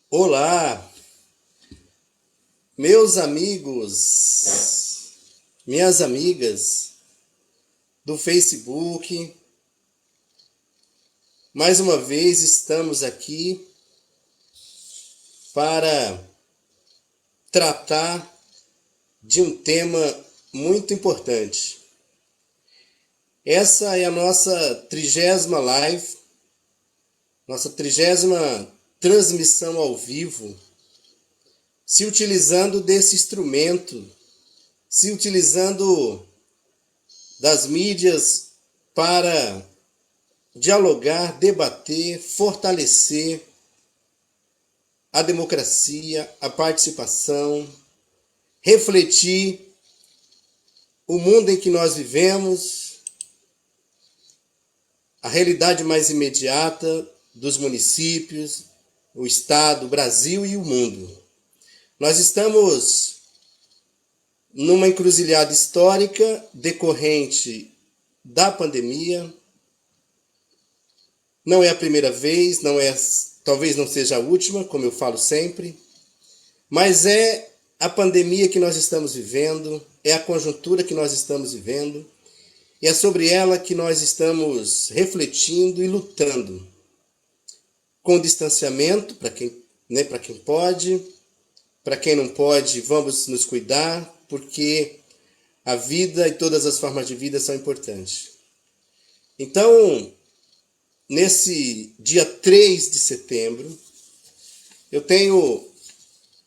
Olá, meus amigos, minhas amigas do Facebook. Mais uma vez estamos aqui para tratar de um tema muito importante. Essa é a nossa 30ª live, nossa 30ª transmissão ao vivo, se utilizando desse instrumento, se utilizando das mídias para dialogar, debater, fortalecer a democracia, a participação, refletir o mundo em que nós vivemos, a realidade mais imediata dos municípios, o Estado, o Brasil e o mundo. Nós estamos numa encruzilhada histórica decorrente da pandemia. Não é a primeira vez, talvez não seja a última, como eu falo sempre, mas é a pandemia que nós estamos vivendo, é a conjuntura que nós estamos vivendo, e é sobre ela que nós estamos refletindo e lutando, com distanciamento, para quem pode, para quem não pode, vamos nos cuidar, porque a vida e todas as formas de vida são importantes. Então, nesse dia 3 de setembro, eu tenho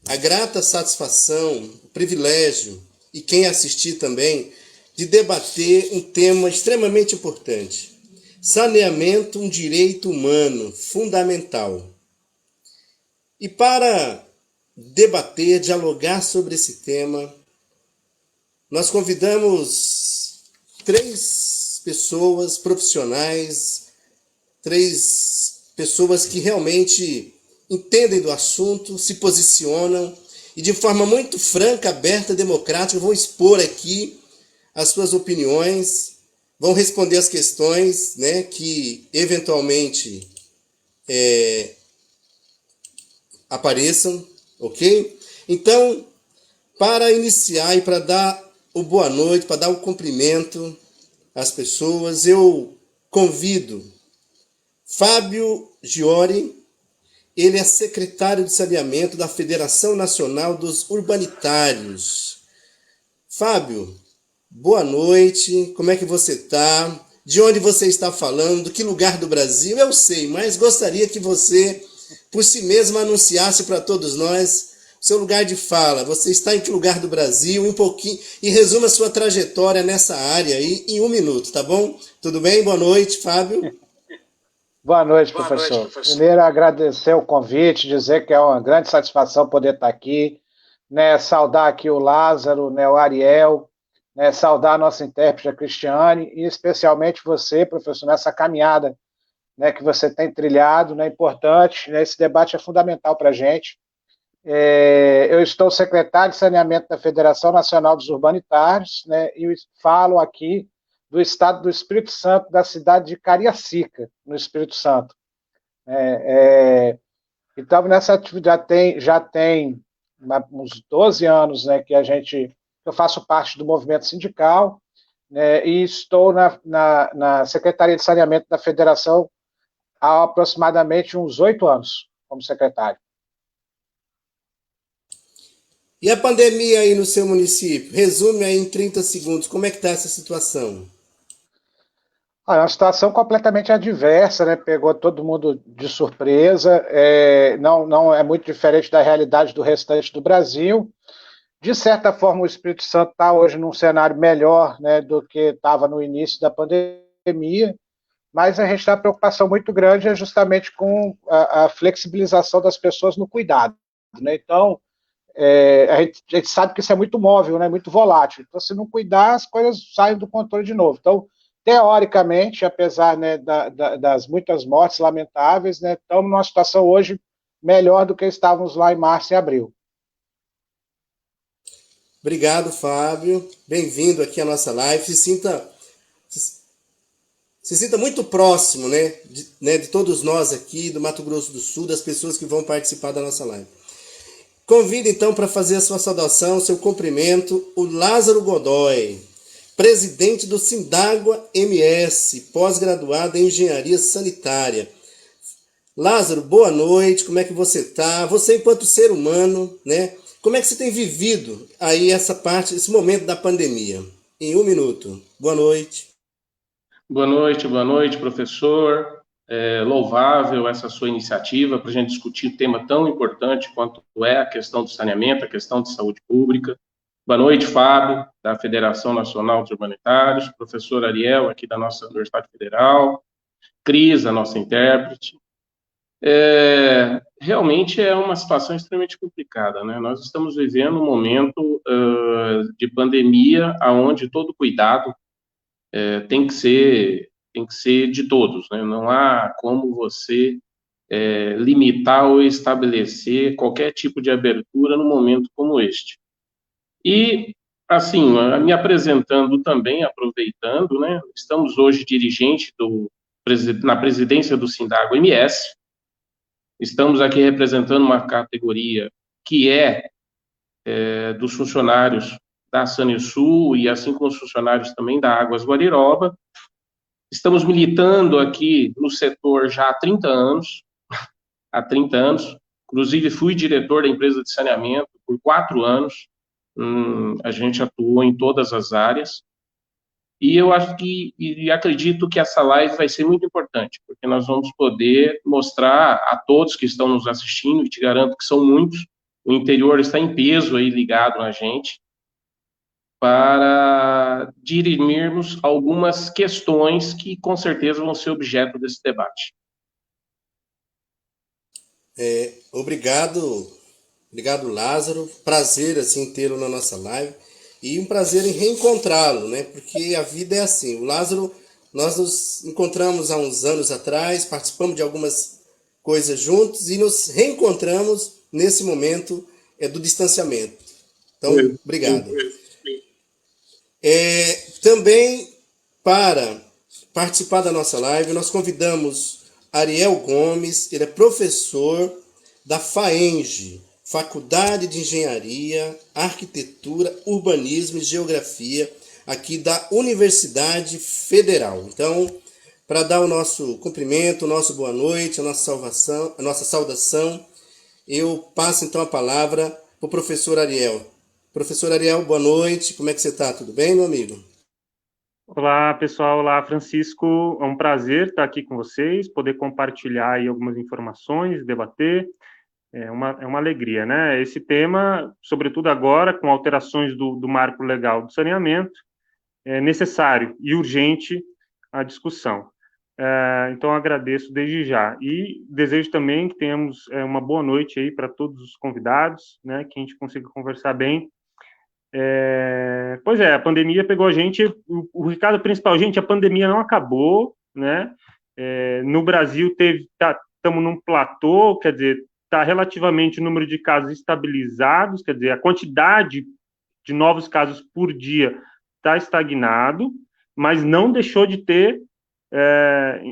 a grata satisfação, o privilégio, e quem assistir também, de debater um tema extremamente importante. Saneamento, um direito humano fundamental. E para debater, dialogar sobre esse tema, nós convidamos 3 pessoas profissionais, 3 pessoas que realmente entendem do assunto, se posicionam e de forma muito franca, aberta, democrática vão expor aqui as suas opiniões, vão responder as questões, que eventualmente apareçam, ok? Então, para iniciar e para dar o boa noite, para dar o cumprimento às pessoas, eu convido Fábio Giori. Ele é secretário de saneamento da Federação Nacional dos Urbanitários. Fábio, boa noite, como é que você está? De onde você está falando? Que lugar do Brasil? Eu sei, mas gostaria que você, por si mesmo, anunciasse para todos nós o seu lugar de fala. Você está em que lugar do Brasil? Um pouquinho, e resuma a sua trajetória nessa área aí em 1 minuto, tá bom? Tudo bem? Boa noite, Fábio. Boa noite, professor. Primeiro, agradecer o convite, dizer que é uma grande satisfação poder estar aqui, saudar aqui o Lázaro, o Ariel, saudar a nossa intérprete, a Cristiane, e especialmente você, professor, nessa caminhada que você tem trilhado, importante, esse debate é fundamental para a gente. Eu estou secretário de saneamento da Federação Nacional dos Urbanitários, e falo aqui do estado do Espírito Santo, da cidade de Cariacica, no Espírito Santo. Então, nessa atividade já tem uns 12 anos que eu faço parte do movimento sindical, e estou na Secretaria de Saneamento da Federação há aproximadamente uns 8 anos, como secretário. E a pandemia aí no seu município? Resume aí em 30 segundos, como é que está essa situação? É uma situação completamente adversa, pegou todo mundo de surpresa, não é muito diferente da realidade do restante do Brasil. De certa forma, o Espírito Santo está hoje num cenário melhor do que estava no início da pandemia, mas a gente tem uma preocupação muito grande justamente com a flexibilização das pessoas no cuidado. Então, a gente sabe que isso é muito móvel, muito volátil. Então, se não cuidar, as coisas saem do controle de novo. Então, teoricamente, apesar das muitas mortes lamentáveis, estamos numa situação hoje melhor do que estávamos lá em março e abril. Obrigado, Fábio. Bem-vindo aqui à nossa live. Se se sinta muito próximo, de todos nós aqui do Mato Grosso do Sul, das pessoas que vão participar da nossa live. Convido então para fazer a sua saudação, seu cumprimento, o Lázaro Godoy, presidente do Sindágua MS, pós-graduado em Engenharia Sanitária. Lázaro, boa noite, como é que você está? Você enquanto ser humano, como é que você tem vivido aí esse momento da pandemia? Em 1 minuto. Boa noite. Boa noite, professor. Louvável essa sua iniciativa para a gente discutir um tema tão importante quanto é a questão do saneamento, a questão de saúde pública. Boa noite, Fábio, da Federação Nacional dos Humanitários, professor Ariel, aqui da nossa Universidade Federal, Cris, a nossa intérprete. Realmente é uma situação extremamente complicada, né? Nós estamos vivendo um momento de pandemia onde todo cuidado tem que ser de todos, né? Não há como você limitar ou estabelecer qualquer tipo de abertura num momento como este. E, assim, me apresentando também, aproveitando, né? Estamos hoje dirigente na presidência do Sindágua MS. Estamos aqui representando uma categoria que dos funcionários da Sanesul e assim como os funcionários também da Águas Guariroba. Estamos militando aqui no setor já há 30 anos, inclusive fui diretor da empresa de saneamento por 4 anos, a gente atuou em todas as áreas, e eu acho e acredito que essa live vai ser muito importante, porque nós vamos poder mostrar a todos que estão nos assistindo, e te garanto que são muitos, o interior está em peso aí ligado na gente, para dirimirmos algumas questões que com certeza vão ser objeto desse debate. Obrigado, Lázaro. Prazer assim tê-lo na nossa live e um prazer em reencontrá-lo, Porque a vida é assim. O Lázaro, nós nos encontramos há uns anos atrás, participamos de algumas coisas juntos e nos reencontramos nesse momento do distanciamento. Então, obrigado. Também para participar da nossa live, nós convidamos Ariel Gomes, ele é professor da FAENG, Faculdade de Engenharia, Arquitetura, Urbanismo e Geografia, aqui da Universidade Federal. Então, para dar o nosso cumprimento, o nosso boa noite, a nossa saudação, eu passo então a palavra para o professor Ariel. Professor Ariel, boa noite. Como é que você está? Tudo bem, meu amigo? Olá, pessoal. Olá, Francisco. É um prazer estar aqui com vocês, poder compartilhar aí algumas informações, debater. É uma alegria, né? Esse tema, sobretudo agora, com alterações do marco legal do saneamento, é necessário e urgente a discussão. Então, agradeço desde já. E desejo também que tenhamos uma boa noite aí para todos os convidados, né? Que a gente consiga conversar bem. Pois é, a pandemia pegou a gente, o recado principal, gente, a pandemia não acabou, né? No Brasil estamos num platô, quer dizer, está relativamente o número de casos estabilizados, quer dizer, a quantidade de novos casos por dia está estagnado, mas não deixou de ter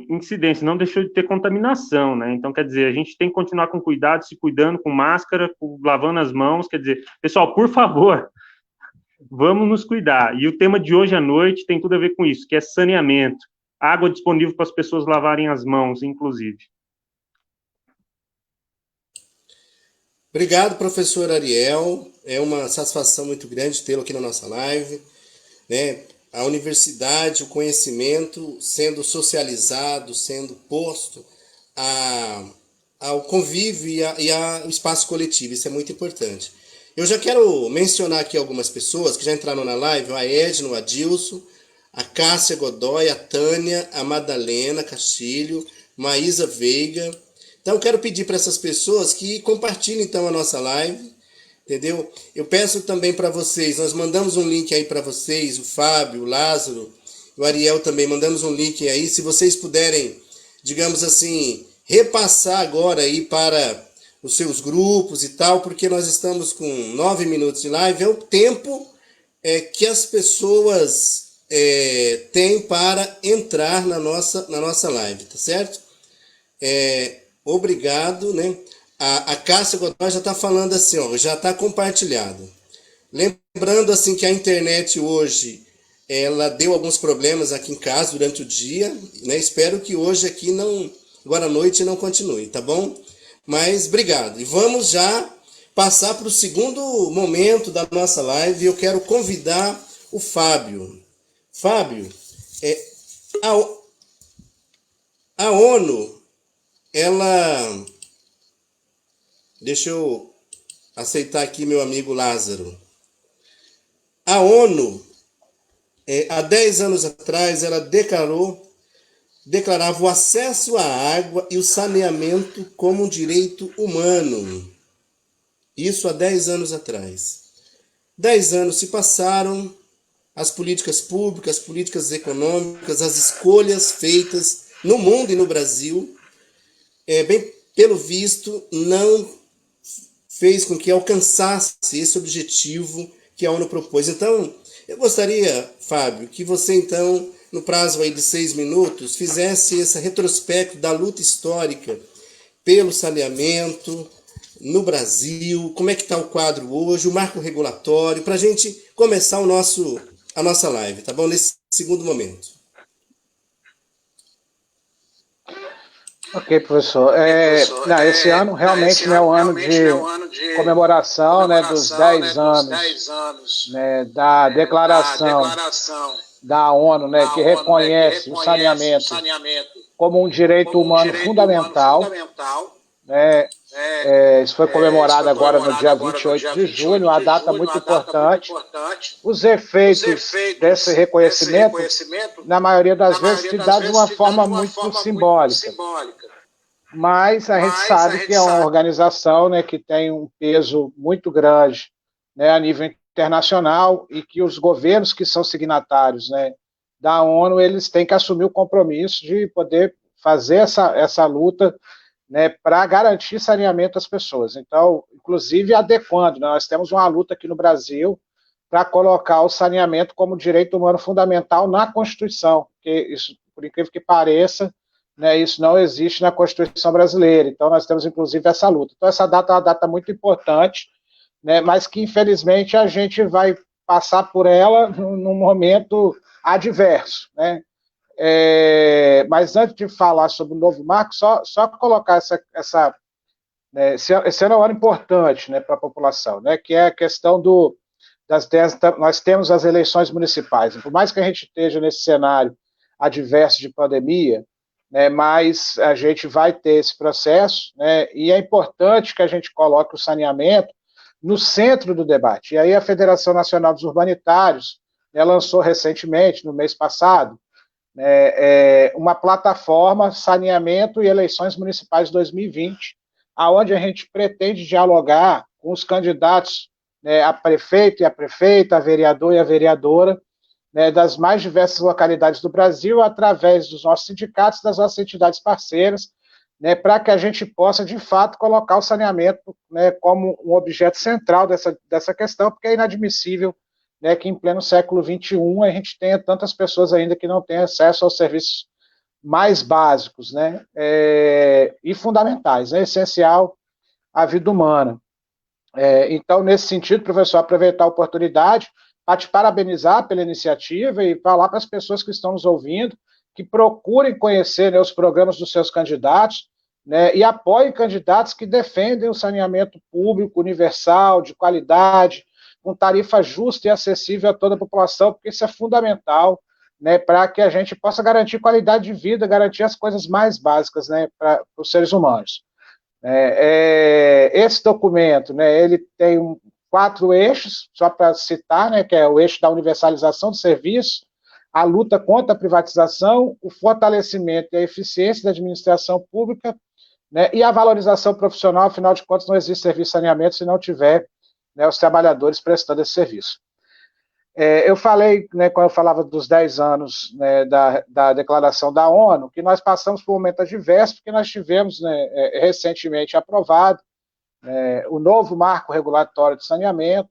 incidência, não deixou de ter contaminação, né? Então, quer dizer, a gente tem que continuar com cuidado, se cuidando, com máscara, lavando as mãos, quer dizer, pessoal, por favor, vamos nos cuidar. E o tema de hoje à noite tem tudo a ver com isso, que é saneamento. Água disponível para as pessoas lavarem as mãos, inclusive. Obrigado, professor Ariel. É uma satisfação muito grande tê-lo aqui na nossa live. A universidade, o conhecimento sendo socializado, sendo posto ao convívio e ao espaço coletivo. Isso é muito importante. Eu já quero mencionar aqui algumas pessoas que já entraram na live, a Edna, o Adilson, a Cássia Godoy, a Tânia, a Madalena Castilho, Maísa Veiga. Então, eu quero pedir para essas pessoas que compartilhem, então, a nossa live, entendeu? Eu peço também para vocês, nós mandamos um link aí para vocês, o Fábio, o Lázaro, o Ariel também, mandamos um link aí, se vocês puderem, digamos assim, repassar agora aí para os seus grupos e tal, porque nós estamos com 9 minutos de live, é o tempo que as pessoas tem para entrar na nossa live, tá certo? Obrigado, né? A Cássia Godoy já está falando assim, ó, já está compartilhado. Lembrando assim que a internet hoje ela deu alguns problemas aqui em casa durante o dia, né? Espero que hoje aqui agora à noite não continue, tá bom? Mas obrigado. E vamos já passar para o segundo momento da nossa live. Eu quero convidar o Fábio. Fábio, a ONU, ela... Deixa eu aceitar aqui meu amigo Lázaro. A ONU, há 10 anos atrás, ela declarava o acesso à água e o saneamento como um direito humano. Isso há 10 anos atrás. 10 anos se passaram, as políticas públicas, as políticas econômicas, as escolhas feitas no mundo e no Brasil, bem pelo visto, não fez com que alcançasse esse objetivo que a ONU propôs. Então, eu gostaria, Fábio, que você, então, no prazo aí de 6 minutos, fizesse esse retrospecto da luta histórica pelo saneamento no Brasil, como é que está o quadro hoje, o marco regulatório, para a gente começar a nossa live, tá bom? Nesse segundo momento. Ok, professor. Esse ano realmente é um ano de comemoração, né, dos 10 anos, né, da declaração da ONU, né, que reconhece o saneamento como um direito humano fundamental. Né, isso foi comemorado agora no dia 28 de junho, uma data muito importante. Os efeitos desse reconhecimento, na maioria das vezes, se dá de uma forma muito simbólica. Mas a gente sabe que é uma organização, né, que tem um peso muito grande, né, a nível internacional, e que os governos que são signatários, né, da ONU, eles têm que assumir o compromisso de poder fazer essa luta, né, para garantir saneamento às pessoas. Então, inclusive adequando, né, nós temos uma luta aqui no Brasil para colocar o saneamento como direito humano fundamental na Constituição, porque isso, por incrível que pareça, né, isso não existe na Constituição brasileira. Então, nós temos, inclusive, essa luta. Então, essa data é uma data muito importante, né, mas que, infelizmente, a gente vai passar por ela num momento adverso, né? Mas antes de falar sobre o novo marco, só colocar esse ano é um ano importante, né, para a população, né, que é a questão nós temos as eleições municipais. Por mais que a gente esteja nesse cenário adverso de pandemia, né, mas a gente vai ter esse processo, né, e é importante que a gente coloque o saneamento no centro do debate. E aí a Federação Nacional dos Urbanitários, né, lançou recentemente, no mês passado, uma plataforma Saneamento e Eleições Municipais 2020, aonde a gente pretende dialogar com os candidatos, né, a prefeito e a prefeita, a vereador e a vereadora, né, das mais diversas localidades do Brasil, através dos nossos sindicatos, das nossas entidades parceiras, né, para que a gente possa, de fato, colocar o saneamento, né, como um objeto central dessa questão, porque é inadmissível, né, que em pleno século XXI a gente tenha tantas pessoas ainda que não têm acesso aos serviços mais básicos, né, e fundamentais, né, essencial à vida humana. Então, nesse sentido, professor, aproveitar a oportunidade para te parabenizar pela iniciativa e falar para as pessoas que estão nos ouvindo que procurem conhecer, né, os programas dos seus candidatos, né, e apoiem candidatos que defendem o saneamento público, universal, de qualidade, com tarifa justa e acessível a toda a população, porque isso é fundamental, né, para que a gente possa garantir qualidade de vida, garantir as coisas mais básicas, né, para os seres humanos. Esse documento, né, ele tem 4 eixos, só para citar, né, que é o eixo da universalização do serviço, a luta contra a privatização, o fortalecimento e a eficiência da administração pública, né, e a valorização profissional. Afinal de contas, não existe serviço de saneamento se não tiver, né, os trabalhadores prestando esse serviço. Eu falei, né, quando eu falava dos 10 anos, né, da declaração da ONU, que nós passamos por um momento adverso, porque nós tivemos, né, recentemente aprovado o novo marco regulatório de saneamento,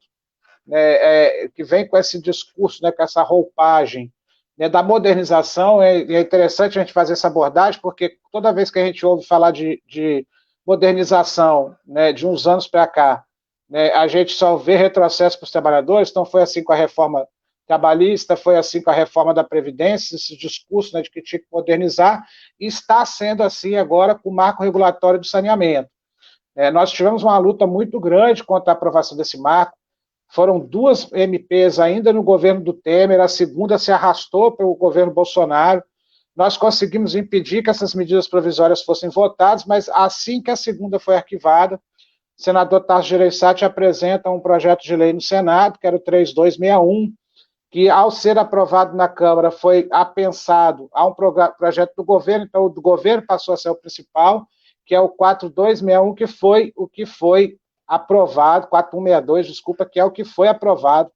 né, que vem com esse discurso, né, com essa roupagem, né, da modernização. É interessante a gente fazer essa abordagem, porque toda vez que a gente ouve falar de modernização, né, de uns anos para cá, né, a gente só vê retrocesso para os trabalhadores. Então foi assim com a reforma trabalhista, foi assim com a reforma da Previdência, esse discurso, né, de que tinha que modernizar, e está sendo assim agora com o marco regulatório do saneamento. Nós tivemos uma luta muito grande contra a aprovação desse marco. Foram 2 MPs ainda no governo do Temer, a segunda se arrastou para o governo Bolsonaro. Nós conseguimos impedir que essas medidas provisórias fossem votadas, mas assim que a segunda foi arquivada, o senador Tasso Gereissati apresenta um projeto de lei no Senado, que era o 3261, que, ao ser aprovado na Câmara, foi apensado a um projeto do governo. Então o do governo passou a ser o principal, que é o 4261, que foi o que foi aprovado, 4162, desculpa, que é o que foi aprovado,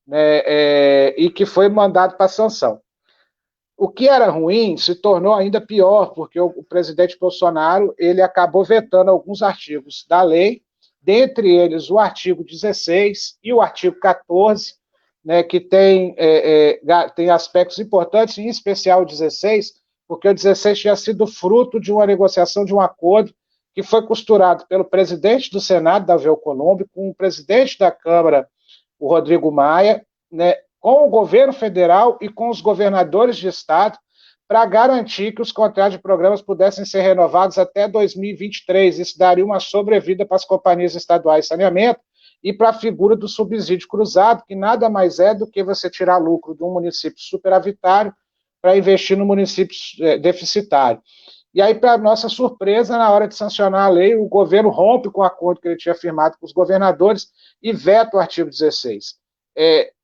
né, e que foi mandado para sanção. O que era ruim se tornou ainda pior, porque o presidente Bolsonaro ele acabou vetando alguns artigos da lei, dentre eles o artigo 16 e o artigo 14, né, que tem aspectos importantes, em especial o 16, porque o 16 tinha sido fruto de uma negociação, de um acordo que foi costurado pelo presidente do Senado, Davi Alcolumbre, com o presidente da Câmara, o Rodrigo Maia, né, com o governo federal e com os governadores de estado, para garantir que os contratos de programas pudessem ser renovados até 2023. Isso daria uma sobrevida para as companhias estaduais de saneamento e para a figura do subsídio cruzado, que nada mais é do que você tirar lucro de um município superavitário para investir no município deficitário. E aí, para nossa surpresa, na hora de sancionar a lei, o governo rompe com o acordo que ele tinha firmado com os governadores e veta o artigo 16.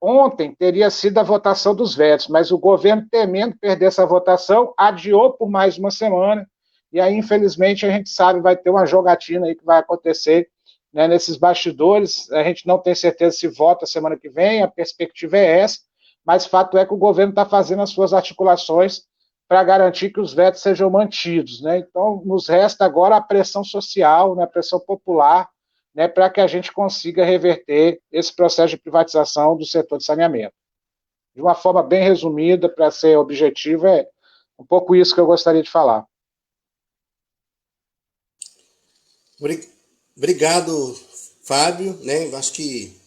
Ontem teria sido a votação dos vetos, mas o governo, temendo perder essa votação, adiou por mais uma semana, e aí, infelizmente, a gente sabe, vai ter uma jogatina aí que vai acontecer, né, nesses bastidores. A gente não tem certeza se vota semana que vem, a perspectiva é essa, mas fato é que o governo está fazendo as suas articulações para garantir que os vetos sejam mantidos, né? Então, nos resta agora a pressão social, né, a pressão popular, né, para que a gente consiga reverter esse processo de privatização do setor de saneamento. De uma forma bem resumida, para ser objetivo, é um pouco isso que eu gostaria de falar. Obrigado, Fábio, né? Acho que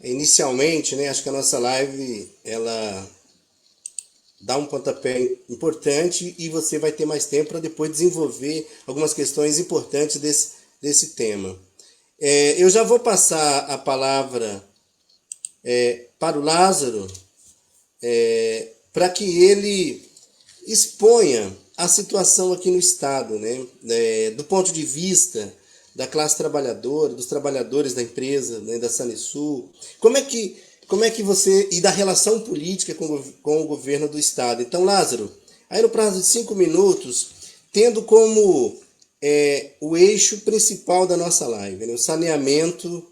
inicialmente, né, acho que a nossa live ela dá um pontapé importante e você vai ter mais tempo para depois desenvolver algumas questões importantes desse tema. Eu já vou passar a palavra para o Lázaro, para que ele exponha a situação aqui no Estado, né? Do ponto de vista da classe trabalhadora, dos trabalhadores da empresa, né, da Sanesul. Como é que você... E da relação política com o governo do Estado. Então, Lázaro, aí no prazo de 5 minutos, tendo como o eixo principal da nossa live, né, o saneamento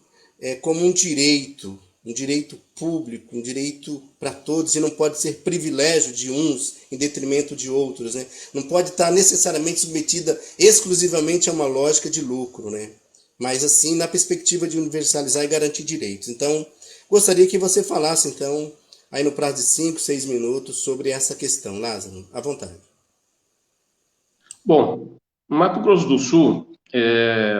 como um direito público, um direito para todos, e não pode ser privilégio de uns em detrimento de outros, né? Não pode estar necessariamente submetida exclusivamente a uma lógica de lucro, né? Mas assim, na perspectiva de universalizar e garantir direitos. Então, gostaria que você falasse, então, aí no prazo de 5, 6 minutos, sobre essa questão. Lázaro, à vontade. Bom, no Mato Grosso do Sul,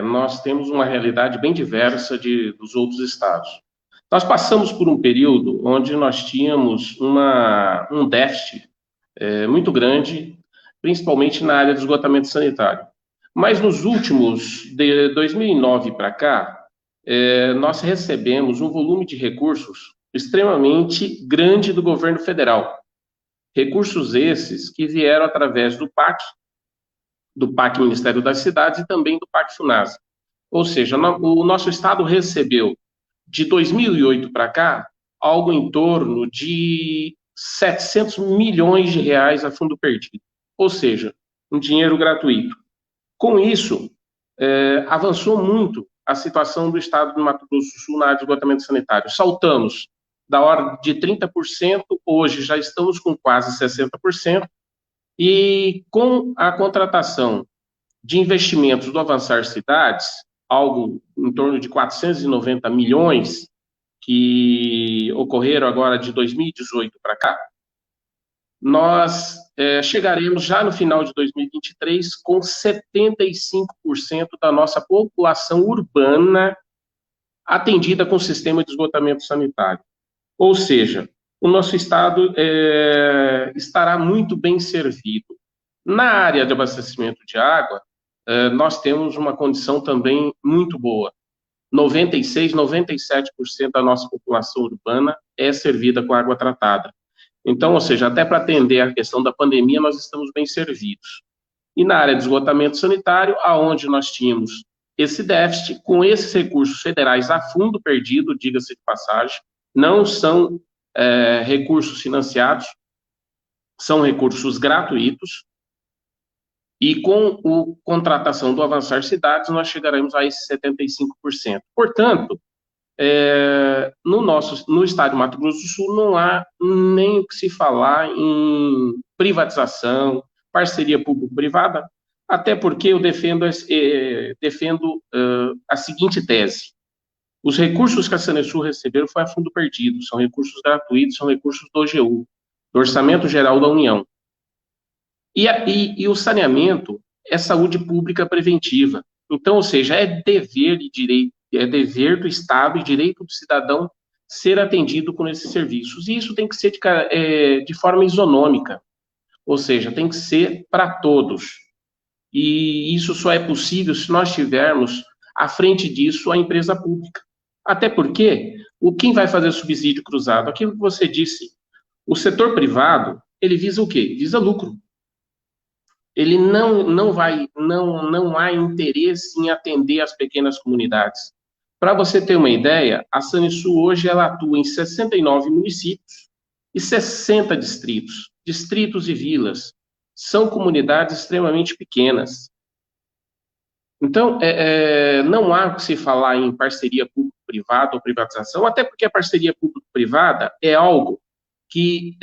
nós temos uma realidade bem diversa dos outros estados. Nós passamos por um período onde nós tínhamos um déficit muito grande, principalmente na área do esgotamento sanitário. Mas nos últimos, de 2009 para cá, nós recebemos um volume de recursos extremamente grande do governo federal. Recursos esses que vieram através do PAC Ministério das Cidades e também do PAC FUNASA. Ou seja, o nosso estado recebeu, de 2008 para cá, algo em torno de 700 milhões de reais a fundo perdido. Ou seja, um dinheiro gratuito. Com isso, avançou muito a situação do estado do Mato Grosso do Sul na área de esgotamento sanitário. Saltamos da ordem de 30%, hoje já estamos com quase 60%, e com a contratação de investimentos do Avançar Cidades, algo em torno de 490 milhões, que ocorreram agora de 2018 para cá, nós chegaremos já no final de 2023 com 75% da nossa população urbana atendida com sistema de esgotamento sanitário. Ou seja, o nosso estado estará muito bem servido. Na área de abastecimento de água, nós temos uma condição também muito boa. 96%, 97% da nossa população urbana é servida com água tratada. Então, ou seja, até para atender a questão da pandemia, nós estamos bem servidos. E na área de esgotamento sanitário, aonde nós tínhamos esse déficit, com esses recursos federais a fundo perdido, diga-se de passagem, não são recursos financiados, são recursos gratuitos, e com a contratação do Avançar Cidades, nós chegaremos a esses 75%. Portanto, no estado de Mato Grosso do Sul não há nem o que se falar em privatização, parceria público-privada, até porque eu defendo a seguinte tese: os recursos que a Sanesul receberam foi a fundo perdido, são recursos gratuitos, são recursos do OGU, do Orçamento Geral da União. E o saneamento é saúde pública preventiva. Então, ou seja, é dever do Estado e direito do cidadão ser atendido com esses serviços. E isso tem que ser de forma isonômica, ou seja, tem que ser para todos. E isso só é possível se nós tivermos, à frente disso, a empresa pública. Até porque, quem vai fazer subsídio cruzado? Aquilo que você disse, o setor privado, ele visa o quê? Visa lucro. Ele não há interesse em atender as pequenas comunidades. Para você ter uma ideia, a Sanesul hoje ela atua em 69 municípios e 60 distritos e vilas. São comunidades extremamente pequenas. Então, não há o que se falar em parceria público-privada ou privatização, até porque a parceria público-privada é algo que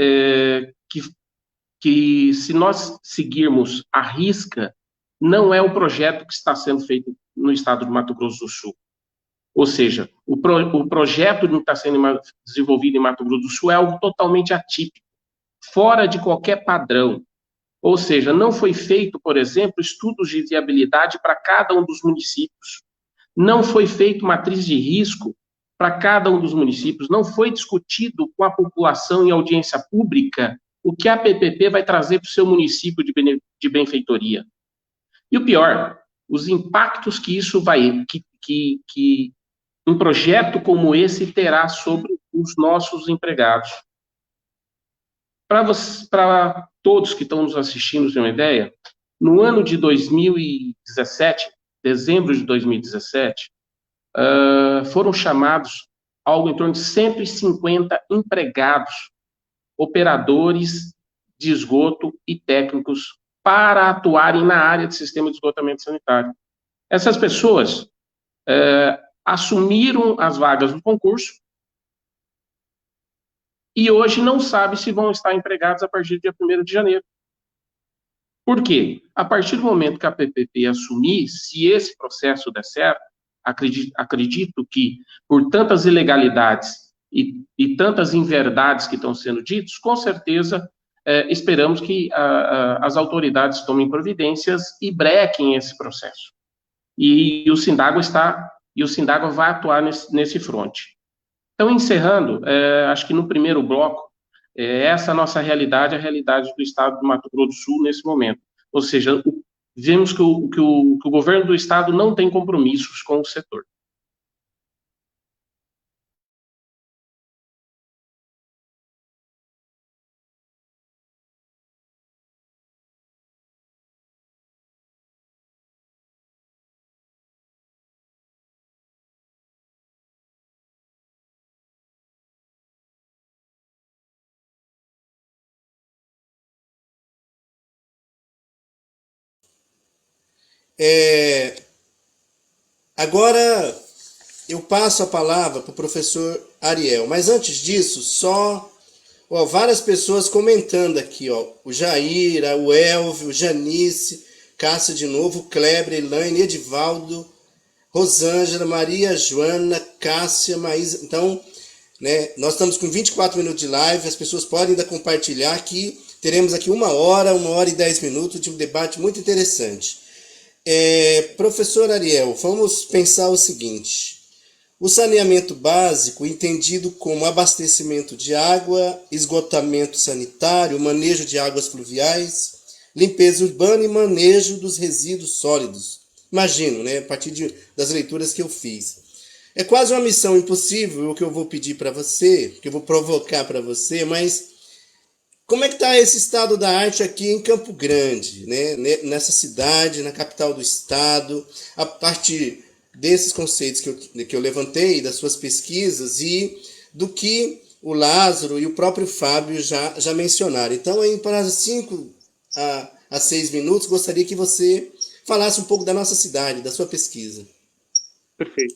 se nós seguirmos à risca, não é o projeto que está sendo feito no estado de Mato Grosso do Sul. Ou seja, o projeto que está sendo desenvolvido em Mato Grosso do Sul é algo totalmente atípico, fora de qualquer padrão. Ou seja, não foi feito, por exemplo, estudos de viabilidade para cada um dos municípios. Não foi feito matriz de risco para cada um dos municípios. Não foi discutido com a população em audiência pública o que a PPP vai trazer para o seu município de benfeitoria. E o pior, os impactos que isso que um projeto como esse terá sobre os nossos empregados. Para todos que estão nos assistindo terem uma ideia, no ano de 2017, dezembro de 2017, foram chamados algo em torno de 150 empregados, operadores de esgoto e técnicos para atuarem na área de sistema de esgotamento sanitário. Essas pessoas assumiram as vagas do concurso e hoje não sabe se vão estar empregados a partir do dia 1º de janeiro. Por quê? A partir do momento que a PPP assumir, se esse processo der certo, acredito que por tantas ilegalidades e tantas inverdades que estão sendo ditas, com certeza esperamos que as autoridades tomem providências e brequem esse processo. E o Sindagua vai atuar nesse fronte. Então, encerrando, acho que no primeiro bloco, essa nossa realidade é a realidade do estado do Mato Grosso do Sul nesse momento. Ou seja, vemos que o governo do estado não tem compromissos com o setor. Agora eu passo a palavra para o professor Ariel, mas antes disso, várias pessoas comentando aqui, o Jair, o Elvio, o Janice, Cássia de novo, Kleber, Elaine, Edivaldo, Rosângela, Maria Joana, Cássia, Maísa. Então, nós estamos com 24 minutos de live, as pessoas podem ainda compartilhar aqui. teremos aqui 1 hora e 10 minutos de um debate muito interessante. Professor Ariel, vamos pensar o seguinte: o saneamento básico, entendido como abastecimento de água, esgotamento sanitário, manejo de águas pluviais, limpeza urbana e manejo dos resíduos sólidos. Imagino, né, a partir das leituras que eu fiz. É quase uma missão impossível o que eu vou pedir para você, que eu vou provocar para você, mas como é que está esse estado da arte aqui em Campo Grande, né? Nessa cidade, na capital do estado, a partir desses conceitos que eu levantei, das suas pesquisas e do que o Lázaro e o próprio Fábio já mencionaram. Então, em para 5 a 6 minutos, gostaria que você falasse um pouco da nossa cidade, da sua pesquisa. Perfeito.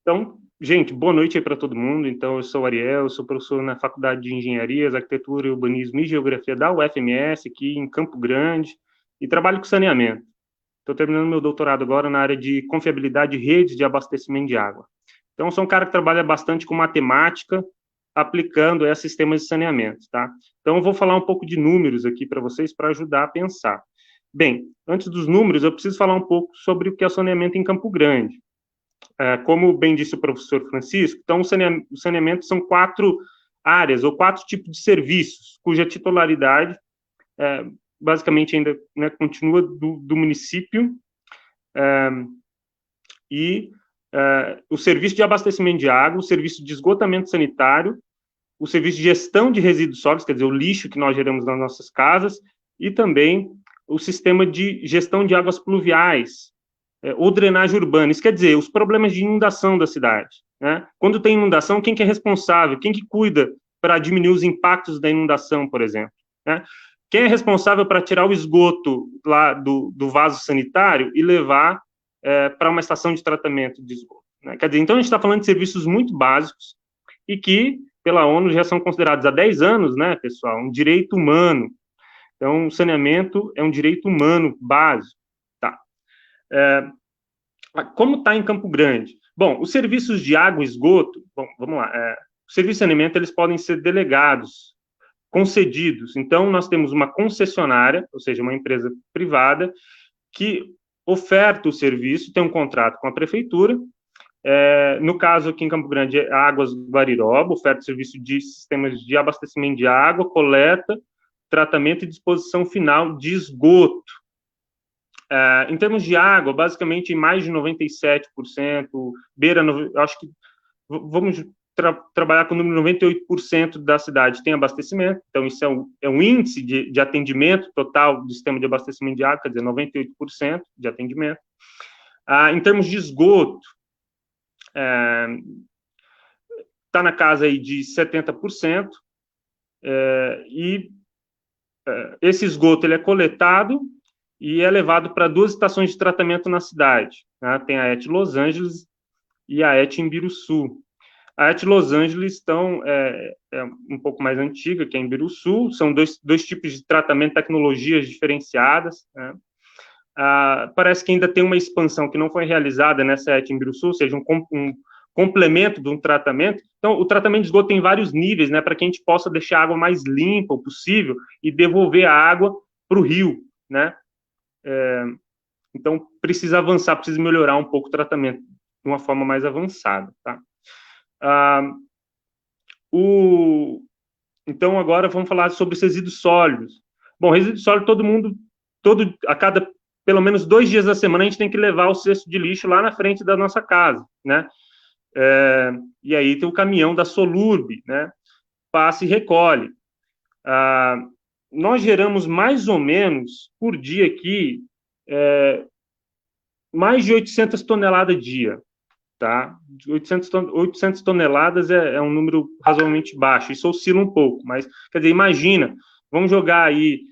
Então, gente, boa noite aí para todo mundo. Então, eu sou o Ariel, sou professor na Faculdade de Engenharia, Arquitetura, Urbanismo e Geografia da UFMS, aqui em Campo Grande, e trabalho com saneamento. Estou terminando meu doutorado agora na área de confiabilidade de redes de abastecimento de água. Então, sou um cara que trabalha bastante com matemática, aplicando sistemas de saneamento, tá? Então, eu vou falar um pouco de números aqui para vocês, para ajudar a pensar. Bem, antes dos números, eu preciso falar um pouco sobre o que é o saneamento em Campo Grande. Como bem disse o professor Francisco, então o saneamento são 4 áreas ou 4 tipos de serviços, cuja titularidade basicamente ainda, né, continua do município, o serviço de abastecimento de água, o serviço de esgotamento sanitário, o serviço de gestão de resíduos sólidos, quer dizer, o lixo que nós geramos nas nossas casas, e também o sistema de gestão de águas pluviais, ou drenagem urbana. Isso quer dizer, os problemas de inundação da cidade, né? Quando tem inundação, quem que é responsável? Quem que cuida para diminuir os impactos da inundação, por exemplo, né? Quem é responsável para tirar o esgoto lá do vaso sanitário e levar para uma estação de tratamento de esgoto, né? Quer dizer, então a gente está falando de serviços muito básicos e que, pela ONU, já são considerados há 10 anos, né, pessoal, um direito humano. Então, o saneamento é um direito humano básico. Como está em Campo Grande? Bom, os serviços de água e esgoto, bom, vamos lá, os serviços de saneamento, eles podem ser delegados, concedidos. Então, nós temos uma concessionária, ou seja, uma empresa privada, que oferta o serviço, tem um contrato com a prefeitura. No caso, aqui em Campo Grande, é a Águas Guariroba, oferta o serviço de sistemas de abastecimento de água, coleta, tratamento e disposição final de esgoto. Em termos de água, basicamente, mais de 97%, acho que vamos trabalhar com o número 98% da cidade tem abastecimento, então isso é um índice de atendimento total do sistema de abastecimento de água, quer dizer, 98% de atendimento. Em termos de esgoto, está na casa aí de 70%, esse esgoto ele é coletado e é levado para 2 estações de tratamento na cidade, né? Tem a ET Los Angeles e a ET Imbiruçu. A ET Los Angeles é um pouco mais antiga, que é em Imbiruçu, são dois tipos de tratamento, tecnologias diferenciadas, né? Parece que ainda tem uma expansão que não foi realizada nessa ET Imbiruçu, ou seja, um complemento de um tratamento. Então, o tratamento de esgoto tem vários níveis, né, para que a gente possa deixar a água mais limpa possível e devolver a água para o rio, né? Então, precisa avançar, precisa melhorar um pouco o tratamento de uma forma mais avançada, tá? Então, agora vamos falar sobre os resíduos sólidos. Bom, resíduos sólidos, a cada, pelo menos 2 dias da semana, a gente tem que levar o cesto de lixo lá na frente da nossa casa, né? E aí tem o caminhão da Solurb, né? Passa e recolhe. Nós geramos mais ou menos, por dia aqui, mais de 800 toneladas dia, tá? 800 toneladas é um número razoavelmente baixo, isso oscila um pouco, mas, quer dizer, imagina, vamos jogar aí,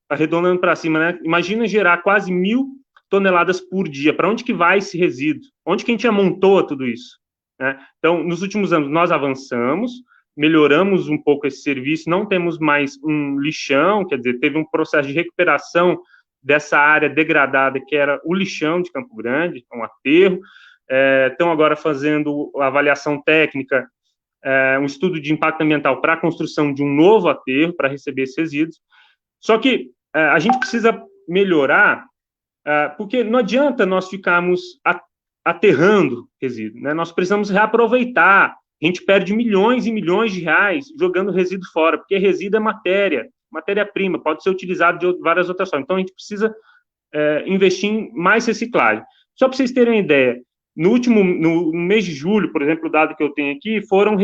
arredondando para cima, né? Imagina gerar quase 1.000 toneladas por dia. Para onde que vai esse resíduo? Onde que a gente amontoa tudo isso, né? Então, nos últimos anos, nós avançamos, melhoramos um pouco esse serviço, não temos mais um lixão, quer dizer, teve um processo de recuperação dessa área degradada, que era o lixão de Campo Grande, um aterro. Estão agora fazendo a avaliação técnica um estudo de impacto ambiental para a construção de um novo aterro para receber esses resíduos. Só que a gente precisa melhorar, porque não adianta nós ficarmos aterrando resíduo, né? Nós precisamos reaproveitar. A gente perde milhões e milhões de reais jogando resíduo fora, porque resíduo é matéria-prima, pode ser utilizado de várias outras formas. Então, a gente precisa investir em mais reciclagem. Só para vocês terem uma ideia, no mês de julho, por exemplo, o dado que eu tenho aqui, foram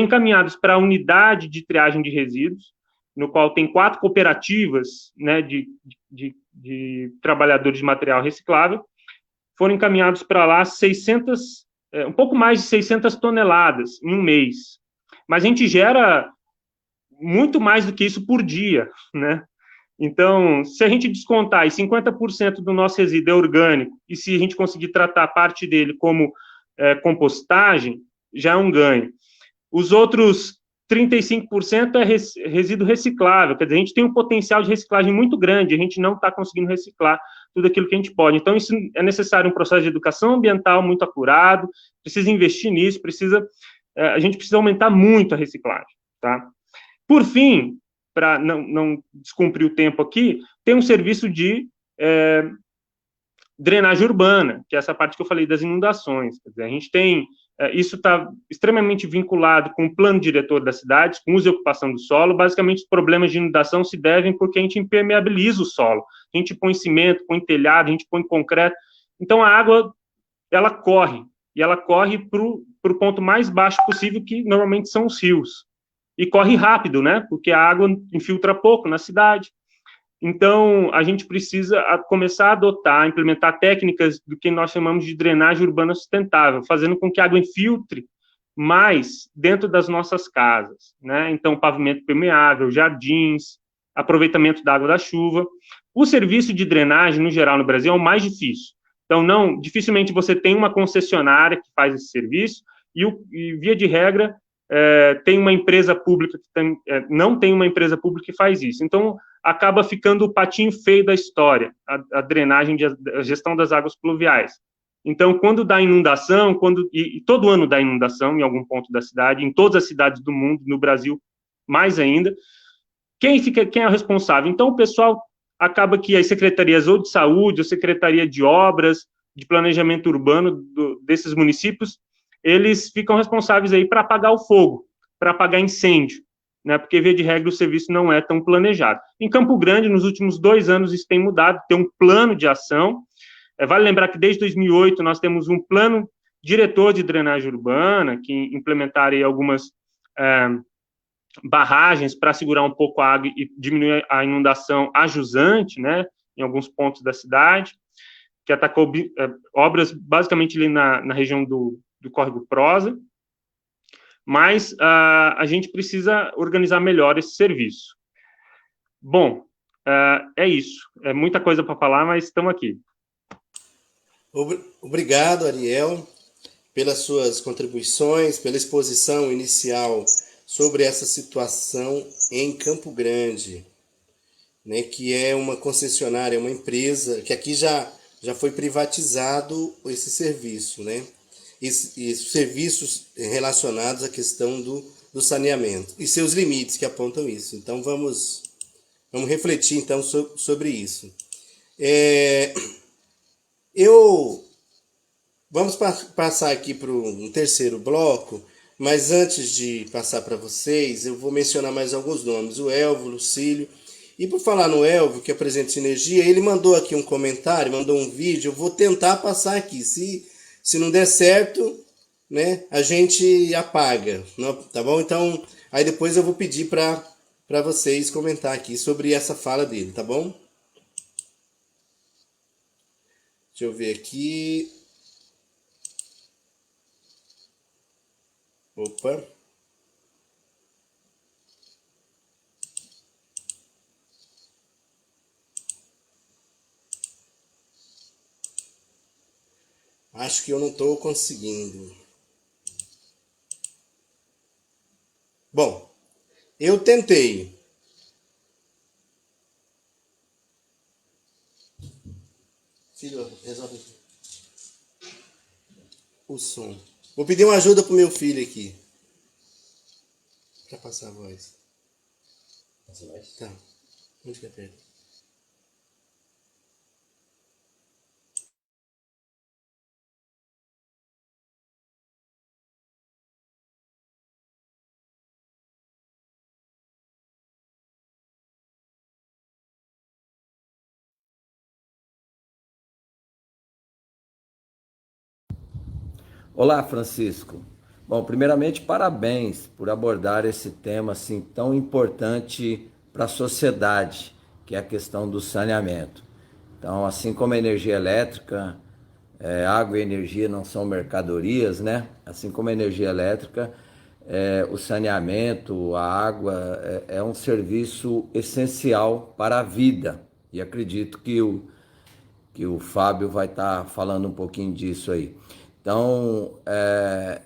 encaminhados para a unidade de triagem de resíduos, no qual tem 4 cooperativas, né, de trabalhadores de material reciclável, foram encaminhados para lá um pouco mais de 600 toneladas em um mês. Mas a gente gera muito mais do que isso por dia, né? Então, se a gente descontar e 50% do nosso resíduo é orgânico, e se a gente conseguir tratar parte dele como compostagem, já é um ganho. Os outros 35% é resíduo reciclável, quer dizer, a gente tem um potencial de reciclagem muito grande, a gente não está conseguindo reciclar tudo aquilo que a gente pode. Então, isso é necessário um processo de educação ambiental muito acurado, precisa investir nisso, a gente precisa aumentar muito a reciclagem, tá? Por fim, para não descumprir o tempo aqui, tem um serviço de drenagem urbana, que é essa parte que eu falei das inundações. Quer dizer, a gente tem, isso está extremamente vinculado com o plano diretor das cidades, com uso e ocupação do solo. Basicamente, os problemas de inundação se devem porque a gente impermeabiliza o solo. A gente põe cimento, põe telhado, a gente põe concreto. Então, a água, ela corre, e ela corre para o ponto mais baixo possível, que normalmente são os rios. E corre rápido, né? Porque a água infiltra pouco na cidade. Então, a gente precisa começar a adotar, implementar técnicas do que nós chamamos de drenagem urbana sustentável, fazendo com que a água infiltre mais dentro das nossas casas, né? Então, pavimento permeável, jardins, aproveitamento da água da chuva. O serviço de drenagem, no geral, no Brasil, é o mais difícil. Então, dificilmente você tem uma concessionária que faz esse serviço e via de regra, tem uma empresa pública não tem uma empresa pública que faz isso. Então, acaba ficando o patinho feio da história, a drenagem, a gestão das águas pluviais. Então, quando dá inundação, e todo ano dá inundação em algum ponto da cidade, em todas as cidades do mundo, no Brasil mais ainda, quem é o responsável? Então, o pessoal acaba que as secretarias ou de saúde, ou secretaria de obras, de planejamento urbano desses municípios, eles ficam responsáveis aí para apagar o fogo, para apagar incêndio, né? Porque, via de regra, o serviço não é tão planejado. Em Campo Grande, nos últimos 2 anos, isso tem mudado, tem um plano de ação. Vale lembrar que, desde 2008, nós temos um plano diretor de drenagem urbana, que implementaram aí algumas barragens para segurar um pouco a água e diminuir a inundação a jusante, né, em alguns pontos da cidade, que atacou obras basicamente ali na região do Córrego Prosa, mas a gente precisa organizar melhor esse serviço. Bom, é isso. É muita coisa para falar, mas estamos aqui. Obrigado, Ariel, pelas suas contribuições, pela exposição inicial sobre essa situação em Campo Grande, né, que é uma concessionária, uma empresa, que aqui já foi privatizado esse serviço, né? E serviços relacionados à questão do saneamento e seus limites que apontam isso. Então, vamos refletir então sobre isso. Vamos passar aqui para um terceiro bloco, mas antes de passar para vocês, eu vou mencionar mais alguns nomes, o Elvio, o Lucílio. E por falar no Elvio, que apresenta Sinergia, ele mandou aqui um comentário, mandou um vídeo, eu vou tentar passar aqui. Se não der certo, né, a gente apaga, tá bom? Então, aí depois eu vou pedir para vocês comentar aqui sobre essa fala dele, tá bom? Deixa eu ver aqui. Opa. Acho que eu não estou conseguindo. Bom, eu tentei. Filho, resolve o som. Vou pedir uma ajuda pro meu filho aqui. Pra passar a voz. Passa mais. Tá. Onde que aperta? Olá, Francisco. Bom, primeiramente, parabéns por abordar esse tema assim tão importante para a sociedade, que é a questão do saneamento. Então, assim como a energia elétrica, água e energia não são mercadorias, né? Assim como a energia elétrica, o saneamento, a água é um serviço essencial para a vida. E acredito que o Fábio vai estar falando um pouquinho disso aí. Então,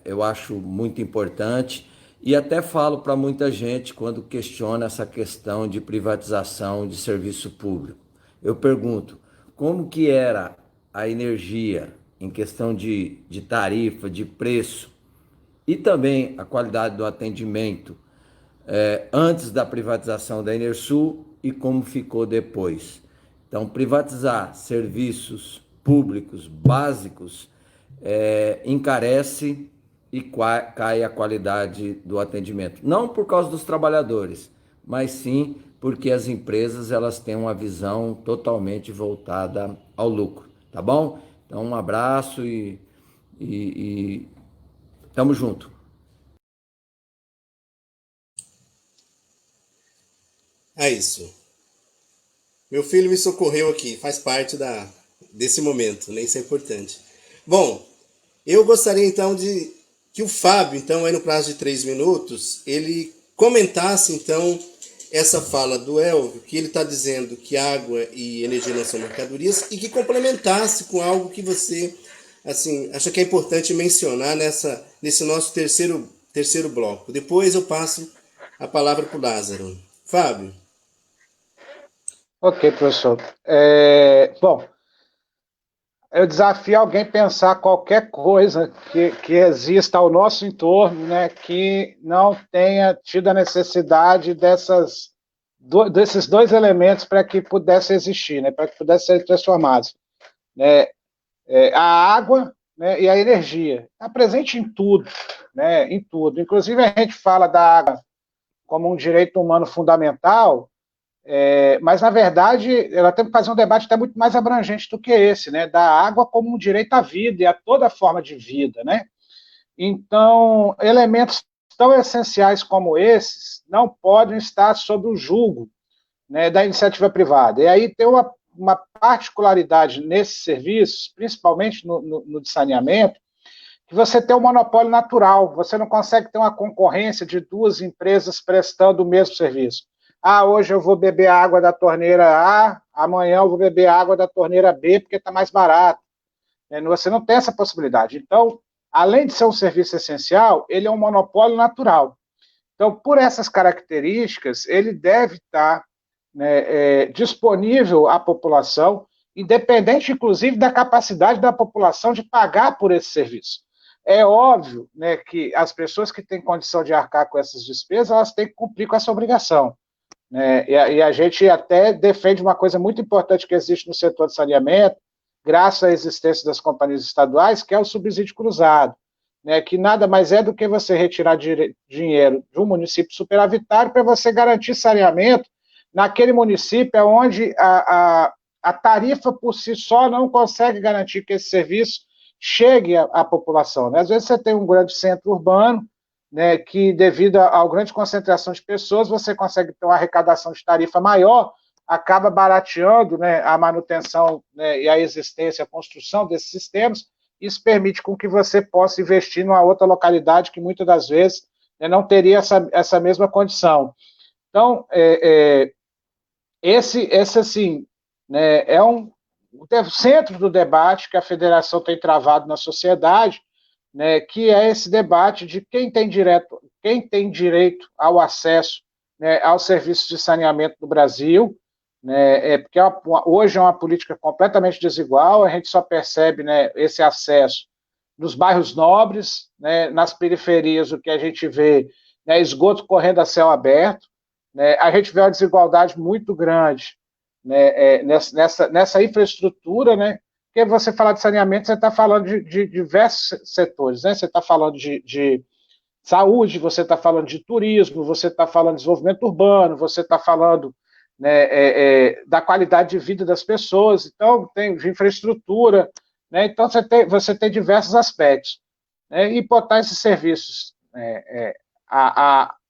eu acho muito importante e até falo para muita gente quando questiona essa questão de privatização de serviço público. Eu pergunto, como que era a energia em questão de tarifa, de preço e também a qualidade do atendimento antes da privatização da Enersul e como ficou depois? Então, privatizar serviços públicos básicos encarece e cai a qualidade do atendimento. Não por causa dos trabalhadores, mas sim porque as empresas elas têm uma visão totalmente voltada ao lucro, tá bom? Então, um abraço e tamo junto. É isso. Meu filho me socorreu aqui, faz parte desse momento, né? Isso é importante. Bom, eu gostaria então de que o Fábio, então, aí no prazo de 3 minutos, ele comentasse então essa fala do Elvio, que ele está dizendo que água e energia não são mercadorias, e que complementasse com algo que você assim acha que é importante mencionar nesse nosso terceiro bloco. Depois eu passo a palavra para o Lázaro. Fábio. Ok, professor. Bom, eu desafio alguém a pensar qualquer coisa que exista ao nosso entorno, né, que não tenha tido a necessidade desses dois elementos para que pudesse existir, né, para que pudesse ser transformados. Né, a água, né, e a energia. Está presente em tudo, né, em tudo. Inclusive, a gente fala da água como um direito humano fundamental, mas, na verdade, ela tem que fazer um debate até muito mais abrangente do que esse, né? Da água como um direito à vida e a toda forma de vida, né? Então, elementos tão essenciais como esses não podem estar sob o julgo, né, da iniciativa privada. E aí tem uma particularidade nesses serviços, principalmente no de saneamento, que você tem um monopólio natural, você não consegue ter uma concorrência de duas empresas prestando o mesmo serviço. Ah, hoje eu vou beber a água da torneira A, amanhã eu vou beber a água da torneira B, porque está mais barato. Você não tem essa possibilidade. Então, além de ser um serviço essencial, ele é um monopólio natural. Então, por essas características, ele deve estar, né, disponível à população, independente, inclusive, da capacidade da população de pagar por esse serviço. É óbvio, né, que as pessoas que têm condição de arcar com essas despesas, elas têm que cumprir com essa obrigação. Né? E a gente até defende uma coisa muito importante que existe no setor de saneamento, graças à existência das companhias estaduais, que é o subsídio cruzado, né, que nada mais é do que você retirar dinheiro de um município superavitário para você garantir saneamento naquele município onde a tarifa por si só não consegue garantir que esse serviço chegue à população. Né? Às vezes você tem um grande centro urbano, né, que devido à grande concentração de pessoas, você consegue ter uma arrecadação de tarifa maior, acaba barateando, né, a manutenção, né, e a existência, a construção desses sistemas. Isso permite com que você possa investir numa outra localidade que muitas das vezes, né, não teria essa mesma condição. Então, esse assim, né, é o centro do debate que a federação tem travado na sociedade, né, que é esse debate de quem tem direito ao acesso, né, aos serviços de saneamento do Brasil, né, porque hoje é uma política completamente desigual, a gente só percebe, né, esse acesso, nos bairros nobres, né, nas periferias, o que a gente vê, né, esgoto correndo a céu aberto, né, a gente vê uma desigualdade muito grande, né, nessa infraestrutura, né, porque você falar de saneamento, você está falando de diversos setores, né, você está falando de saúde, você está falando de turismo, você está falando de desenvolvimento urbano, você está falando, né, da qualidade de vida das pessoas, então tem de infraestrutura, né, então você tem diversos aspectos, né, e botar esses serviços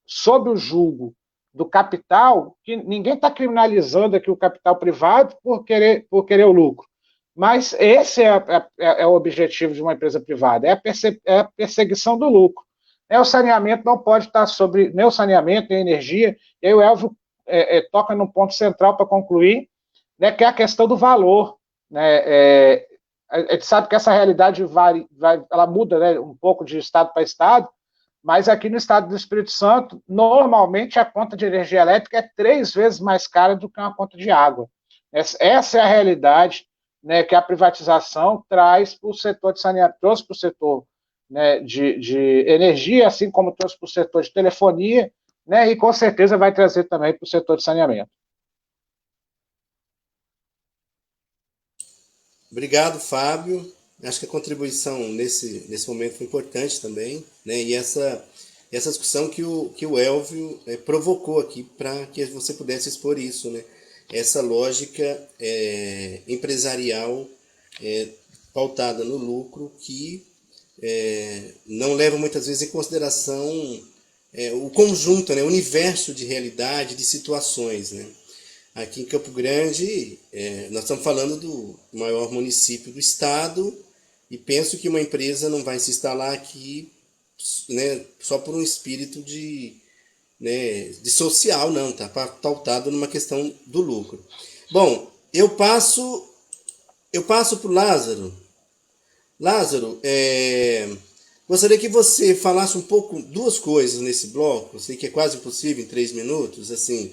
sob o julgo do capital, que ninguém está criminalizando aqui o capital privado por querer o lucro, mas esse é o objetivo de uma empresa privada, é a perseguição do lucro. O saneamento não pode estar sobre nem o saneamento, nem a energia, e aí o Elvio toca num ponto central para concluir, né, que é a questão do valor. Né, a gente sabe que essa realidade ela muda, né, um pouco de estado para estado, mas aqui no estado do Espírito Santo, normalmente a conta de energia elétrica é 3 vezes mais cara do que uma conta de água. Essa é a realidade, né, que a privatização traz para o setor de saneamento, trouxe para o setor, né, de energia, assim como trouxe para o setor de telefonia, né, e com certeza vai trazer também para o setor de saneamento. Obrigado, Fábio. Acho que a contribuição nesse momento foi importante também, né? E essa discussão que o Elvio provocou aqui para que você pudesse expor isso, né? Essa lógica empresarial pautada no lucro que não leva muitas vezes em consideração o conjunto, né? O universo de realidade, de situações, né? Aqui em Campo Grande, nós estamos falando do maior município do estado e penso que uma empresa não vai se instalar aqui, né, só por um espírito de social, não, tá pautado numa questão do lucro. Bom, eu passo para o Lázaro. Lázaro, gostaria que você falasse um pouco, 2 coisas nesse bloco, eu sei que é quase impossível em 3 minutos, assim,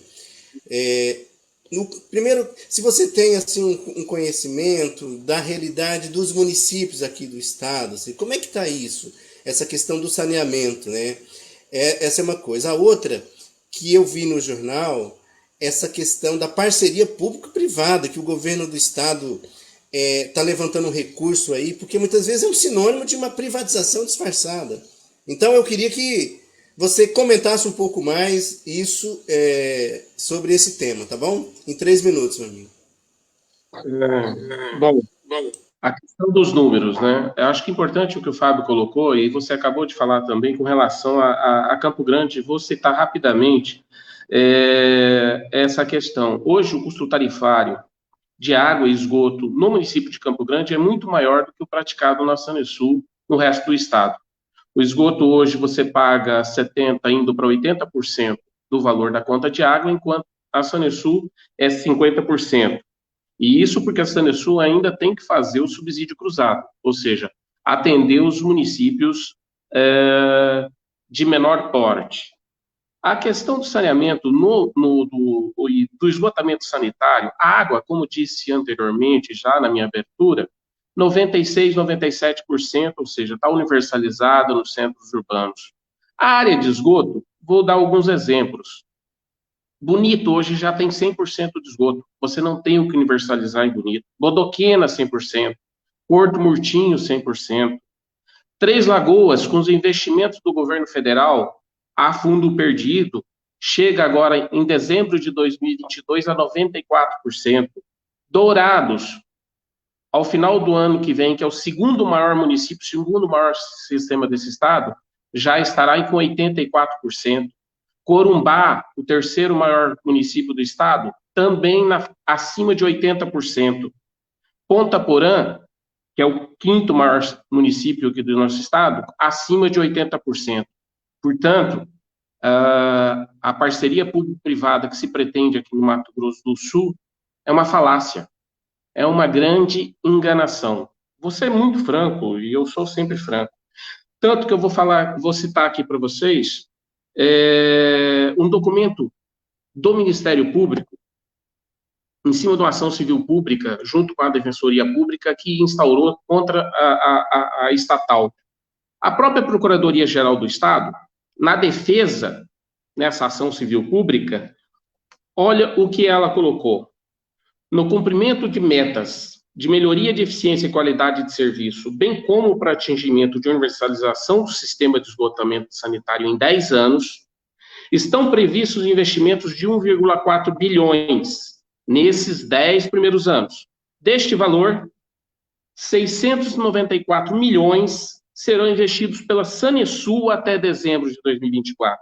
primeiro, se você tem assim, um conhecimento da realidade dos municípios aqui do estado, assim, como é que está isso? Essa questão do saneamento, né? Essa é uma coisa. A outra, que eu vi no jornal, essa questão da parceria público-privada, que o governo do estado está levantando um recurso aí, porque muitas vezes é um sinônimo de uma privatização disfarçada. Então eu queria que você comentasse um pouco mais isso sobre esse tema, tá bom? Em 3 minutos, meu amigo. Bom, a questão dos números, né? Eu acho que é importante o que o Fábio colocou, e você acabou de falar também com relação a Campo Grande. Vou citar rapidamente essa questão. Hoje, o custo tarifário de água e esgoto no município de Campo Grande é muito maior do que o praticado na Sanesul no resto do estado. O esgoto hoje você paga 70%, indo para 80% do valor da conta de água, enquanto a Sanesul é 50%. E isso porque a Sanesul ainda tem que fazer o subsídio cruzado, ou seja, atender os municípios de menor porte. A questão do saneamento do esgotamento sanitário, a água, como disse anteriormente, já na minha abertura, 96%, 97%, ou seja, está universalizada nos centros urbanos. A área de esgoto, vou dar alguns exemplos. Bonito hoje já tem 100% de esgoto. Você não tem o que universalizar em Bonito. Bodoquena, 100%. Porto Murtinho, 100%. Três Lagoas, com os investimentos do governo federal a fundo perdido, chega agora em dezembro de 2022 a 94%. Dourados, ao final do ano que vem, que é o segundo maior município, segundo maior sistema desse estado, já estará com 84%. Corumbá, o terceiro maior município do estado, também acima de 80%. Ponta Porã, que é o quinto maior município aqui do nosso estado, acima de 80%. Portanto, a parceria público-privada que se pretende aqui no Mato Grosso do Sul é uma falácia, é uma grande enganação. Vou ser muito franco, e eu sou sempre franco. Tanto que eu vou citar aqui para vocês um documento do Ministério Público, em cima de uma ação civil pública, junto com a Defensoria Pública, que instaurou contra a estatal. A própria Procuradoria-Geral do Estado, na defesa nessa ação civil pública, olha o que ela colocou. No cumprimento de metas de melhoria de eficiência e qualidade de serviço, bem como para atingimento de universalização do sistema de esgotamento sanitário em 10 anos, estão previstos investimentos de 1,4 bilhões nesses 10 primeiros anos. Deste valor, 694 milhões serão investidos pela Sanesul até dezembro de 2024.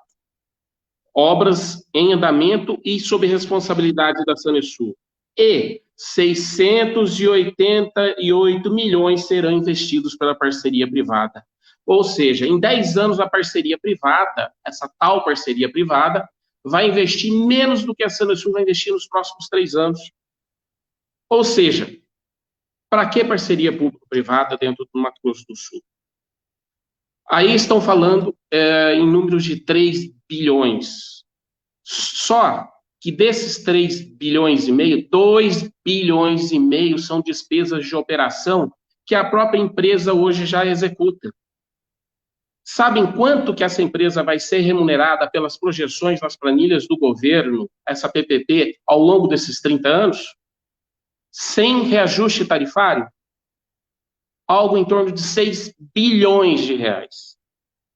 Obras em andamento e sob responsabilidade da Sanesul. E 688 milhões serão investidos pela parceria privada. Ou seja, em 10 anos a parceria privada, essa tal parceria privada, vai investir menos do que a Sanesul vai investir nos próximos 3 anos. Ou seja, para que parceria público-privada dentro do Mato Grosso do Sul? Aí estão falando em números de 3 bilhões. Só que desses 3 bilhões e meio, 2 bilhões e meio são despesas de operação que a própria empresa hoje já executa. Sabem quanto que essa empresa vai ser remunerada pelas projeções nas planilhas do governo, essa PPP, ao longo desses 30 anos? Sem reajuste tarifário? Algo em torno de 6 bilhões de reais.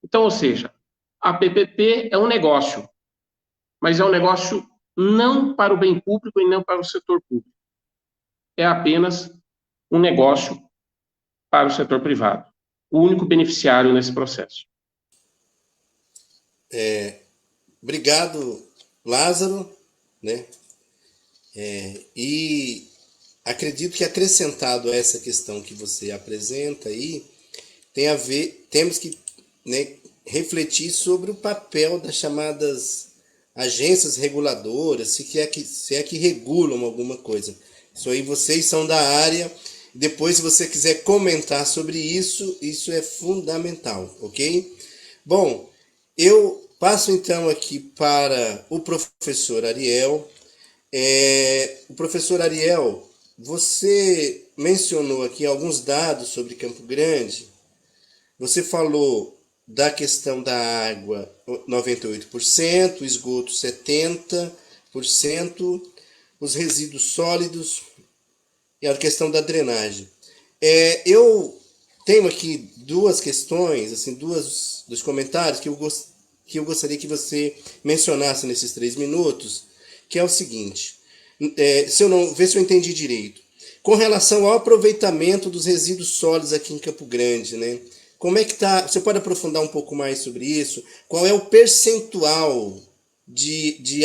Então, ou seja, a PPP é um negócio, mas é um negócio não para o bem público e não para o setor público. É apenas um negócio para o setor privado. O único beneficiário nesse processo. Obrigado, Lázaro, né? E acredito que acrescentado a essa questão que você apresenta aí, tem a ver, temos que, né, refletir sobre o papel das chamadas agências reguladoras, se é que regulam alguma coisa. Isso aí vocês são da área. Depois, se você quiser comentar sobre isso, isso é fundamental, ok? Bom, eu passo então aqui para o professor Ariel. O professor Ariel, você mencionou aqui alguns dados sobre Campo Grande. Você falou da questão da água, 98%, esgoto 70%, os resíduos sólidos e a questão da drenagem. Eu tenho aqui duas questões, assim, dos comentários que eu gostaria que você mencionasse nesses 3 minutos, que é o seguinte, vê se eu entendi direito. Com relação ao aproveitamento dos resíduos sólidos aqui em Campo Grande, né? Como é que está? Você pode aprofundar um pouco mais sobre isso? Qual é o percentual de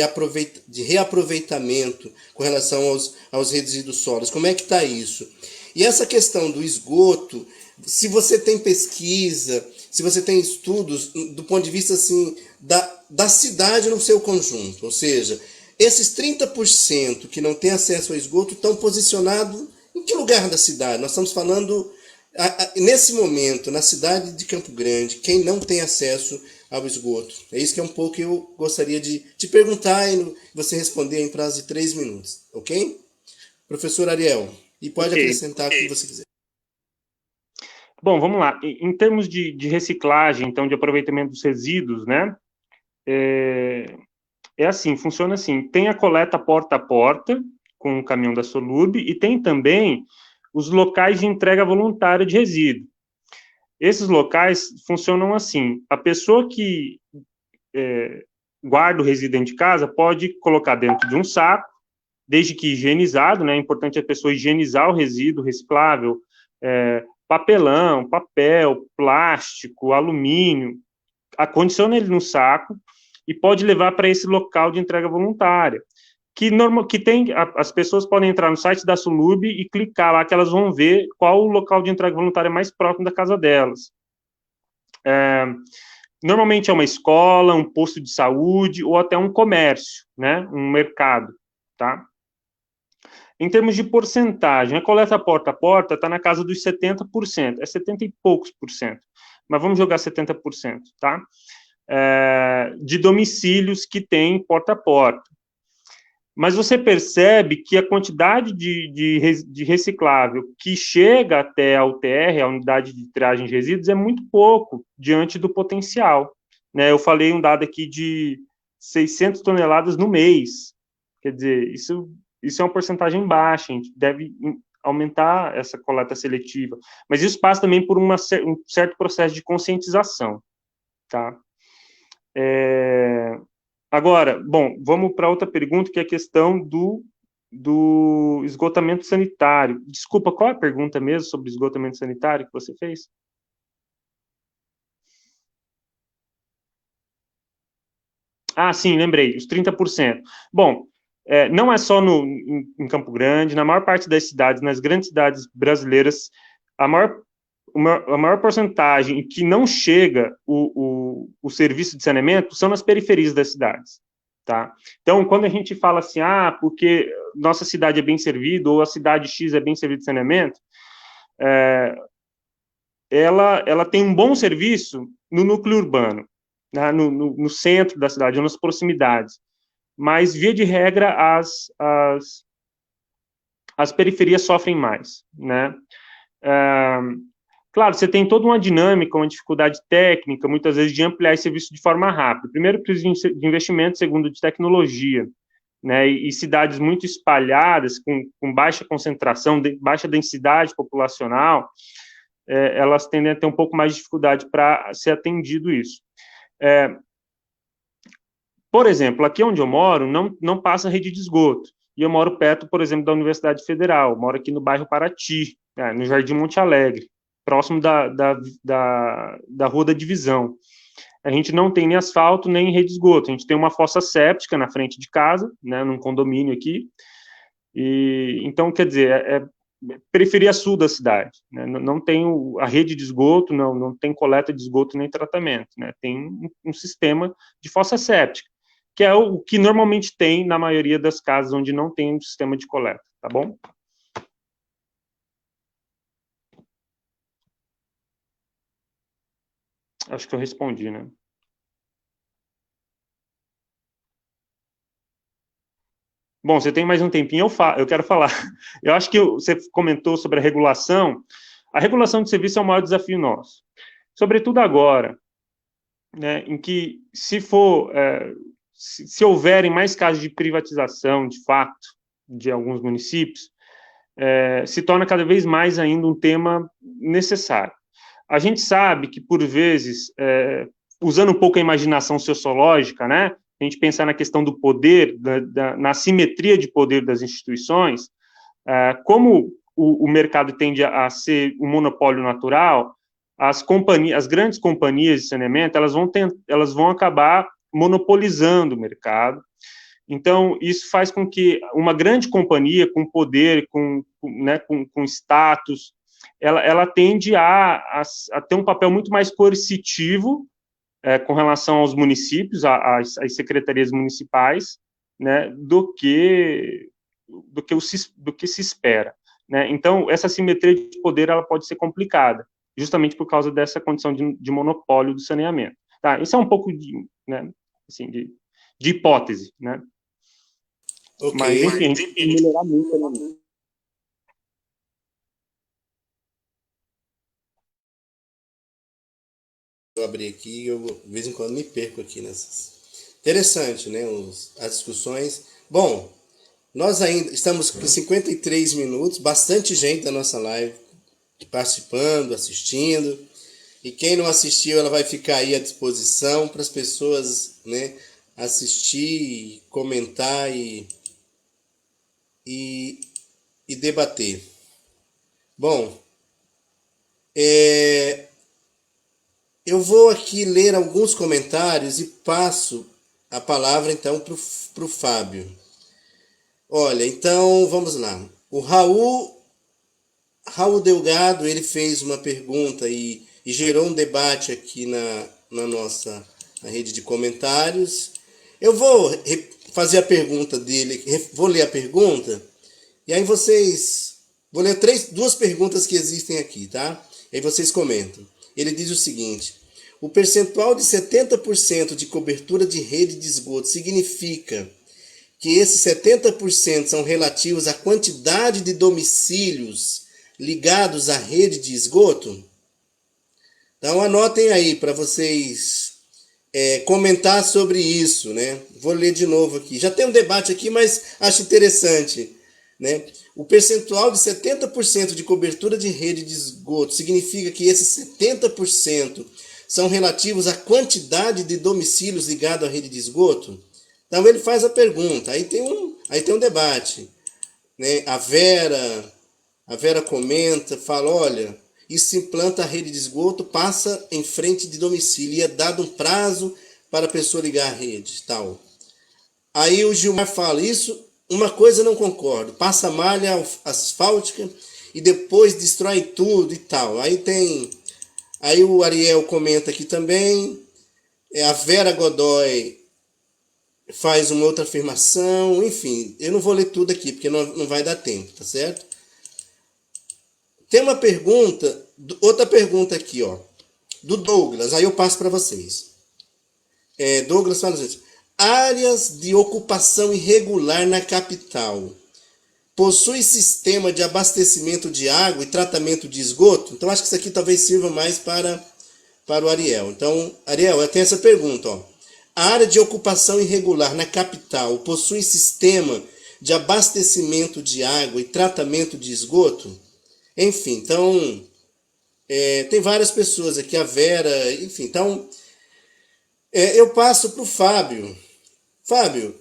reaproveitamento com relação aos resíduos sólidos? Como é que está isso? E essa questão do esgoto, se você tem pesquisa, se você tem estudos do ponto de vista assim, da cidade no seu conjunto, ou seja, esses 30% que não têm acesso ao esgoto estão posicionados em que lugar da cidade? Nós estamos falando, nesse momento, na cidade de Campo Grande, quem não tem acesso ao esgoto. É isso que é um pouco que eu gostaria de te perguntar e você responder em prazo de 3 minutos, ok? Professor Ariel, e pode acrescentar o que você quiser. Bom, vamos lá. Em termos de reciclagem, então, de aproveitamento dos resíduos, né? Assim, funciona assim. Tem a coleta porta a porta, com o caminhão da Solub, e tem também os locais de entrega voluntária de resíduo. Esses locais funcionam assim. A pessoa que guarda o resíduo dentro de casa pode colocar dentro de um saco, desde que higienizado, né? É importante a pessoa higienizar o resíduo reciclável, papelão, papel, plástico, alumínio, acondiciona ele no saco e pode levar para esse local de entrega voluntária, que tem, as pessoas podem entrar no site da Solub e clicar lá que elas vão ver qual o local de entrega voluntária mais próximo da casa delas. Normalmente é uma escola, um posto de saúde ou até um comércio, né, um mercado, tá? Em termos de porcentagem, a coleta porta a porta está na casa dos 70%, 70 e poucos por cento, mas vamos jogar 70%, tá? De domicílios que tem porta a porta. Mas você percebe que a quantidade de reciclável que chega até a UTR, a unidade de triagem de resíduos, é muito pouco diante do potencial. Né? Eu falei um dado aqui de 600 toneladas no mês. Quer dizer, isso é uma porcentagem baixa, a gente deve aumentar essa coleta seletiva. Mas isso passa também por um certo processo de conscientização. Tá? Agora, bom, vamos para outra pergunta, que é a questão do esgotamento sanitário. Desculpa, qual é a pergunta mesmo sobre esgotamento sanitário que você fez? Ah, sim, lembrei, os 30%. Bom, não é só em Campo Grande, na maior parte das cidades, nas grandes cidades brasileiras, a maior porcentagem que não chega o serviço de saneamento são nas periferias das cidades. Tá? Então, quando a gente fala assim, porque nossa cidade é bem servida, ou a cidade X é bem servida de saneamento, ela tem um bom serviço no núcleo urbano, né, no centro da cidade, ou nas proximidades. Mas, via de regra, as periferias sofrem mais. Né? Claro, você tem toda uma dinâmica, uma dificuldade técnica, muitas vezes, de ampliar esse serviço de forma rápida. Primeiro, precisa de investimento, segundo, de tecnologia. Né, e cidades muito espalhadas, com baixa concentração, baixa densidade populacional, elas tendem a ter um pouco mais de dificuldade para ser atendido isso. Por exemplo, aqui onde eu moro, não passa rede de esgoto. E eu moro perto, por exemplo, da Universidade Federal. Eu moro aqui no bairro Paraty, no Jardim Monte Alegre, próximo da Rua da Divisão. A gente não tem nem asfalto, nem rede de esgoto. A gente tem uma fossa séptica na frente de casa, né, num condomínio aqui. Então, quer dizer, periferia sul da cidade. Né, não tem a rede de esgoto, não tem coleta de esgoto nem tratamento. Né, tem um sistema de fossa séptica, que é o que normalmente tem na maioria das casas onde não tem um sistema de coleta, tá bom? Acho que eu respondi, né? Bom, você tem mais um tempinho, eu quero falar. Eu acho que você comentou sobre a regulação. A regulação de serviço é o maior desafio nosso. Sobretudo agora, né, em que, se houverem mais casos de privatização, de fato, de alguns municípios, se torna cada vez mais ainda um tema necessário. A gente sabe que, por vezes, usando um pouco a imaginação sociológica, né, a gente pensar na questão do poder, na simetria de poder das instituições, como o mercado tende a ser um monopólio natural, as grandes companhias de saneamento, elas vão acabar monopolizando o mercado. Então, isso faz com que uma grande companhia com poder, com status, ela tende a ter um papel muito mais coercitivo com relação aos municípios, às secretarias municipais, né, do que se espera. Né? Então, essa simetria de poder ela pode ser complicada, justamente por causa dessa condição de monopólio do saneamento. Tá? Isso é um pouco né, assim, de hipótese, né? Okay. Mas, enfim, a gente tem que melhorar muito, né? Eu abri aqui, eu de vez em quando me perco aqui nessas. Interessante, né? As discussões. Bom, nós ainda estamos com 53 minutos, bastante gente da nossa live participando, assistindo. E quem não assistiu, ela vai ficar aí à disposição para as pessoas, né, assistir, comentar e debater. Bom, eu vou aqui ler alguns comentários e passo a palavra então para o Fábio. Olha, então vamos lá. O Raul Delgado, ele fez uma pergunta e gerou um debate aqui na nossa rede de comentários. Eu vou fazer a pergunta dele, vou ler a pergunta, e aí vou ler duas perguntas que existem aqui, tá? E aí vocês comentam. Ele diz o seguinte: o percentual de 70% de cobertura de rede de esgoto significa que esses 70% são relativos à quantidade de domicílios ligados à rede de esgoto? Então anotem aí para vocês comentar sobre isso, né? Vou ler de novo aqui. Já tem um debate aqui, mas acho interessante, né? O percentual de 70% de cobertura de rede de esgoto significa que esses 70% são relativos à quantidade de domicílios ligados à rede de esgoto? Então ele faz a pergunta, aí tem um debate, né? A Vera comenta, fala, olha, isso se implanta a rede de esgoto, passa em frente de domicílio e é dado um prazo para a pessoa ligar a rede, tal. Aí o Gilmar fala, isso, uma coisa eu não concordo, passa malha asfáltica e depois destrói tudo e tal. Aí o Ariel comenta aqui também, a Vera Godoy faz uma outra afirmação, enfim, eu não vou ler tudo aqui, porque não vai dar tempo, tá certo? Tem uma pergunta, outra pergunta aqui, ó, do Douglas, aí eu passo para vocês. Douglas fala assim, áreas de ocupação irregular na capital possui sistema de abastecimento de água e tratamento de esgoto? Então, acho que isso aqui talvez sirva mais para o Ariel. Então, Ariel, eu tenho essa pergunta, ó. A área de ocupação irregular na capital possui sistema de abastecimento de água e tratamento de esgoto? Enfim, então, tem várias pessoas aqui, a Vera, enfim, então, eu passo para o Fábio. Fábio,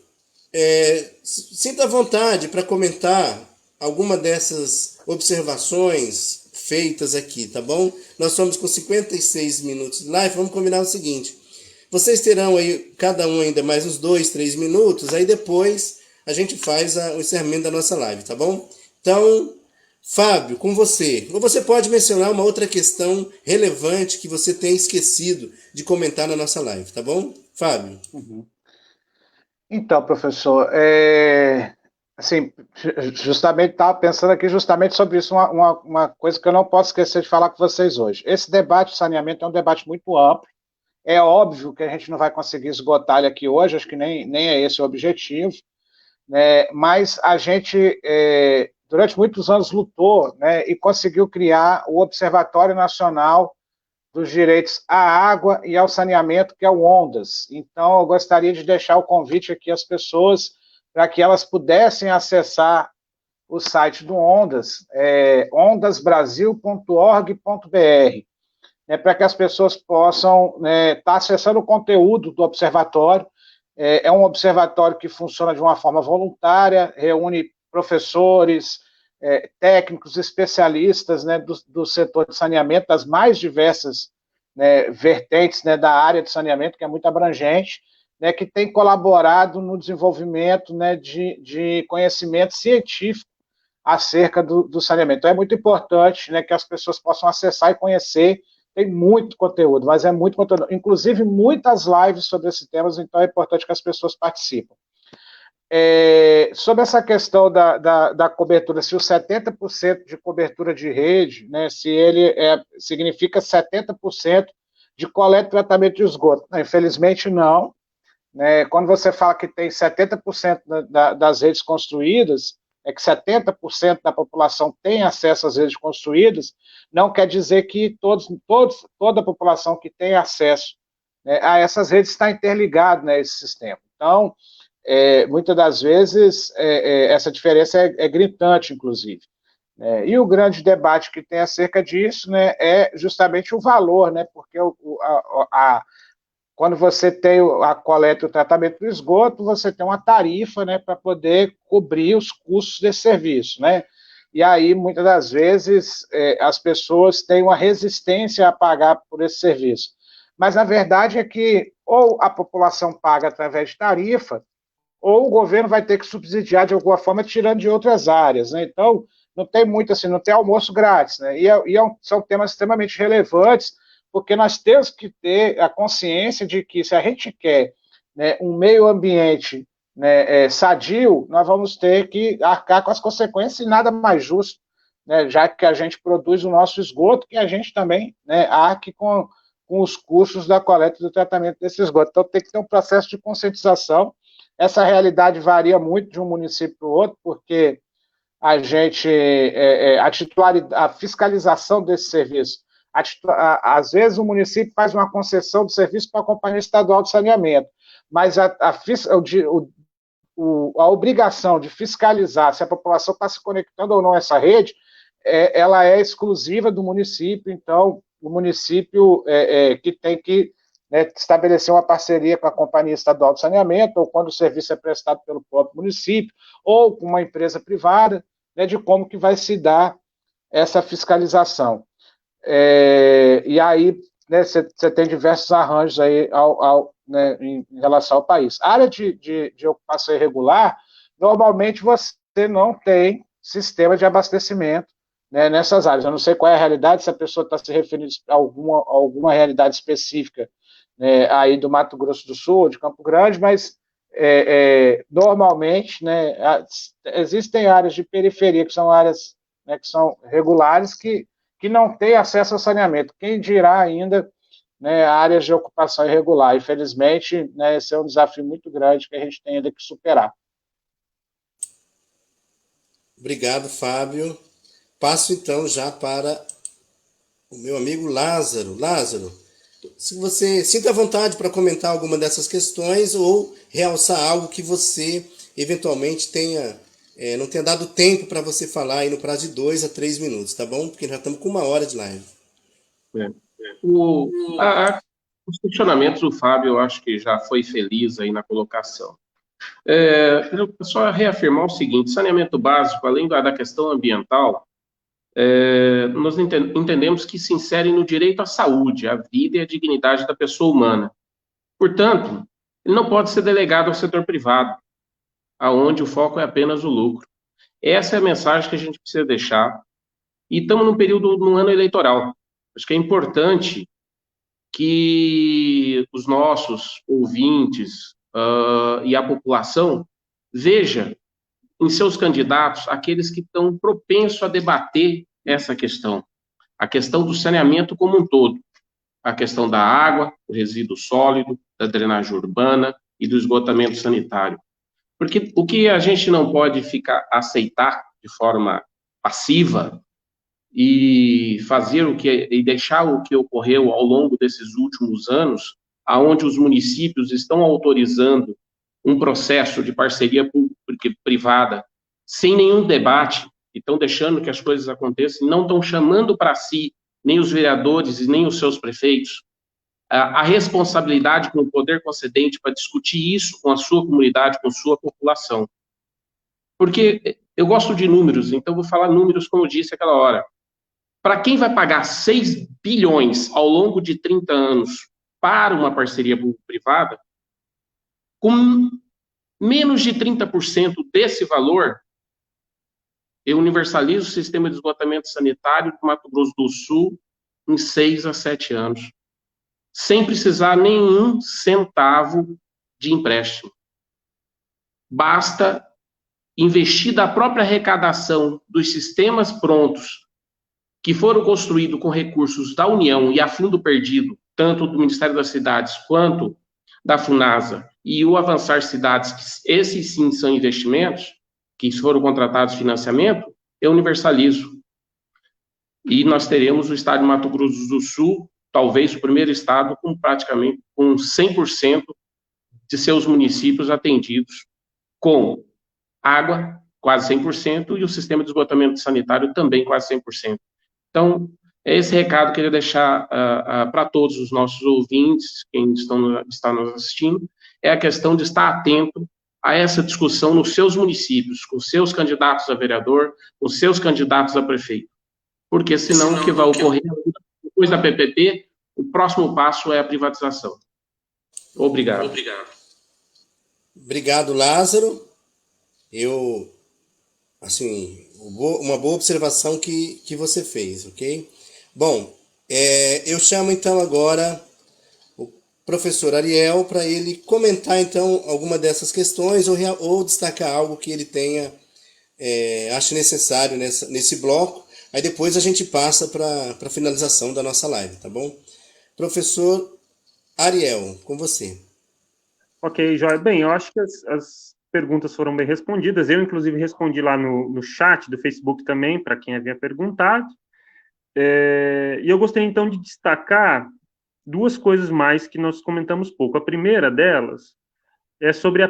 sinta à vontade para comentar alguma dessas observações feitas aqui, tá bom? Nós estamos com 56 minutos de live, vamos combinar o seguinte, vocês terão aí, cada um ainda mais uns 2, 3 minutos, aí depois a gente faz o encerramento da nossa live, tá bom? Então, Fábio, com você. Ou você pode mencionar uma outra questão relevante que você tenha esquecido de comentar na nossa live, tá bom? Fábio. Uhum. Então, professor, assim, justamente estava pensando aqui justamente sobre isso, uma coisa que eu não posso esquecer de falar com vocês hoje. Esse debate de saneamento é um debate muito amplo. É óbvio que a gente não vai conseguir esgotar ele aqui hoje, acho que nem é esse o objetivo, né? Mas a gente, durante muitos anos, lutou, né, e conseguiu criar o Observatório Nacional dos Direitos à Água e ao Saneamento, que é o ONDAS. Então, eu gostaria de deixar o convite aqui às pessoas para que elas pudessem acessar o site do ONDAS, ondasbrasil.org.br, né, para que as pessoas possam estar acessando o conteúdo do observatório. É um observatório que funciona de uma forma voluntária, reúne professores, técnicos, especialistas, né, do setor de saneamento, das mais diversas, né, vertentes, né, da área de saneamento, que é muito abrangente, né, que tem colaborado no desenvolvimento, né, de conhecimento científico acerca do saneamento. Então, é muito importante, né, que as pessoas possam acessar e conhecer. Tem muito conteúdo, mas é muito conteúdo, inclusive muitas lives sobre esse tema, então é importante que as pessoas participem. Sobre essa questão da cobertura, se os 70% de cobertura de rede, né, se ele significa 70% de coleta e tratamento de esgoto. Não, infelizmente não. Né, quando você fala que tem 70% das redes construídas, é que 70% da população tem acesso às redes construídas, não quer dizer que toda a população que tem acesso, né, a essas redes está interligada, né, esse sistema. Então, muitas das vezes, essa diferença é gritante, inclusive. E o grande debate que tem acerca disso, né, é justamente o valor, né, porque quando você tem a coleta e o tratamento do esgoto, você tem uma tarifa, né, para poder cobrir os custos desse serviço, né? E aí, muitas das vezes, as pessoas têm uma resistência a pagar por esse serviço. Mas, na verdade, é que ou a população paga através de tarifa, ou o governo vai ter que subsidiar de alguma forma, tirando de outras áreas, né? Então, não tem muito assim, não tem almoço grátis, né? São temas extremamente relevantes, porque nós temos que ter a consciência de que se a gente quer, né, um meio ambiente, né, sadio, nós vamos ter que arcar com as consequências e nada mais justo, né, já que a gente produz o nosso esgoto, que a gente também, né, arque com os custos da coleta e do tratamento desse esgoto. Então tem que ter um processo de conscientização, Essa realidade varia muito de um município para o outro, porque a gente, a fiscalização desse serviço, às vezes o município faz uma concessão de serviço para a Companhia Estadual de Saneamento, mas a obrigação de fiscalizar se a população está se conectando ou não a essa rede, ela é exclusiva do município, então o município que tem que, né, estabelecer uma parceria com a Companhia Estadual de Saneamento, ou quando o serviço é prestado pelo próprio município, ou com uma empresa privada, né, de como que vai se dar essa fiscalização. E aí, né, você tem diversos arranjos aí né, em relação ao país. A área de ocupação irregular, normalmente você não tem sistema de abastecimento, né, nessas áreas. Eu não sei qual é a realidade, se a pessoa está se referindo a alguma realidade específica, né, aí do Mato Grosso do Sul, de Campo Grande, mas normalmente, né, existem áreas de periferia, que são áreas, né, que são regulares, que não têm acesso ao saneamento. Quem dirá ainda, né, áreas de ocupação irregular? Infelizmente, né, esse é um desafio muito grande que a gente tem ainda que superar. Obrigado, Fábio. Passo então já para o meu amigo Lázaro. Lázaro, se você sinta vontade para comentar alguma dessas questões ou realçar algo que você eventualmente não tenha dado tempo para você falar aí no prazo de 2 a 3 minutos, tá bom? Porque já estamos com 1 hora de live. Os questionamentos do Fábio, eu acho que já foi feliz aí na colocação. Eu só reafirmar o seguinte: saneamento básico, além da questão ambiental, nós entendemos que se insere no direito à saúde, à vida e à dignidade da pessoa humana. Portanto, ele não pode ser delegado ao setor privado, aonde o foco é apenas o lucro. Essa é a mensagem que a gente precisa deixar. E estamos num ano eleitoral. Acho que é importante que os nossos ouvintes e a população veja em seus candidatos aqueles que estão propensos a debater essa questão, a questão do saneamento como um todo, a questão da água, do resíduo sólido, da drenagem urbana e do esgotamento sanitário. Porque o que a gente não pode aceitar de forma passiva e deixar o que ocorreu ao longo desses últimos anos, aonde os municípios estão autorizando um processo de parceria público-privada sem nenhum debate, e estão deixando que as coisas aconteçam, não estão chamando para si nem os vereadores e nem os seus prefeitos a responsabilidade com o poder concedente para discutir isso com a sua comunidade, com a sua população. Porque eu gosto de números, então vou falar números como eu disse aquela hora. Para quem vai pagar 6 bilhões ao longo de 30 anos para uma parceria público-privada, com menos de 30% desse valor, eu universalizo o sistema de esgotamento sanitário do Mato Grosso do Sul em 6 a 7 anos, sem precisar nenhum centavo de empréstimo. Basta investir da própria arrecadação dos sistemas prontos que foram construídos com recursos da União e a fundo perdido, tanto do Ministério das Cidades quanto da FUNASA, e o Avançar Cidades, que esses sim são investimentos, que foram contratados financiamento, eu universalizo. E nós teremos o estado de Mato Grosso do Sul, talvez o primeiro estado com 100% de seus municípios atendidos com água, quase 100%, e o sistema de esgotamento sanitário também quase 100%. Então, é esse recado que eu queria deixar para todos os nossos ouvintes, quem está nos assistindo, é a questão de estar atento a essa discussão nos seus municípios, com seus candidatos a vereador, com seus candidatos a prefeito. Porque senão o que vai ocorrer depois da PPP, o próximo passo é a privatização. Obrigado. Obrigado, Lázaro. Uma boa observação que você fez, ok? Bom, eu chamo então agora o professor Ariel para ele comentar então alguma dessas questões ou destacar algo que ele tenha, ache necessário nesse bloco. Aí depois a gente passa para a finalização da nossa live, tá bom? Professor Ariel, com você. Ok, Joia. Bem, eu acho que as perguntas foram bem respondidas. Eu, inclusive, respondi lá no chat do Facebook também, para quem havia perguntado. E eu gostaria, então, de destacar duas coisas mais que nós comentamos pouco. A primeira delas é sobre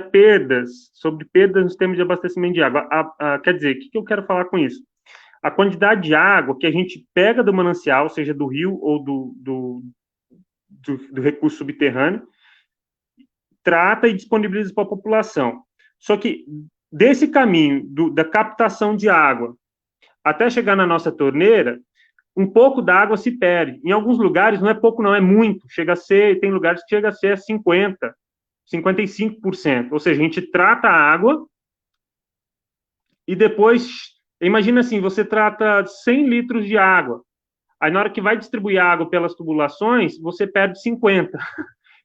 sobre perdas no sistema de abastecimento de água. Quer dizer, o que eu quero falar com isso? A quantidade de água que a gente pega do manancial, seja do rio ou do recurso subterrâneo, trata e disponibiliza para a população. Só que desse caminho da captação de água até chegar na nossa torneira, um pouco da água se perde. Em alguns lugares não é pouco, não, é muito. Tem lugares que chega a ser 50%, 55%. Ou seja, a gente trata a água e depois, imagina assim, você trata 100 litros de água. Aí na hora que vai distribuir a água pelas tubulações, você perde 50.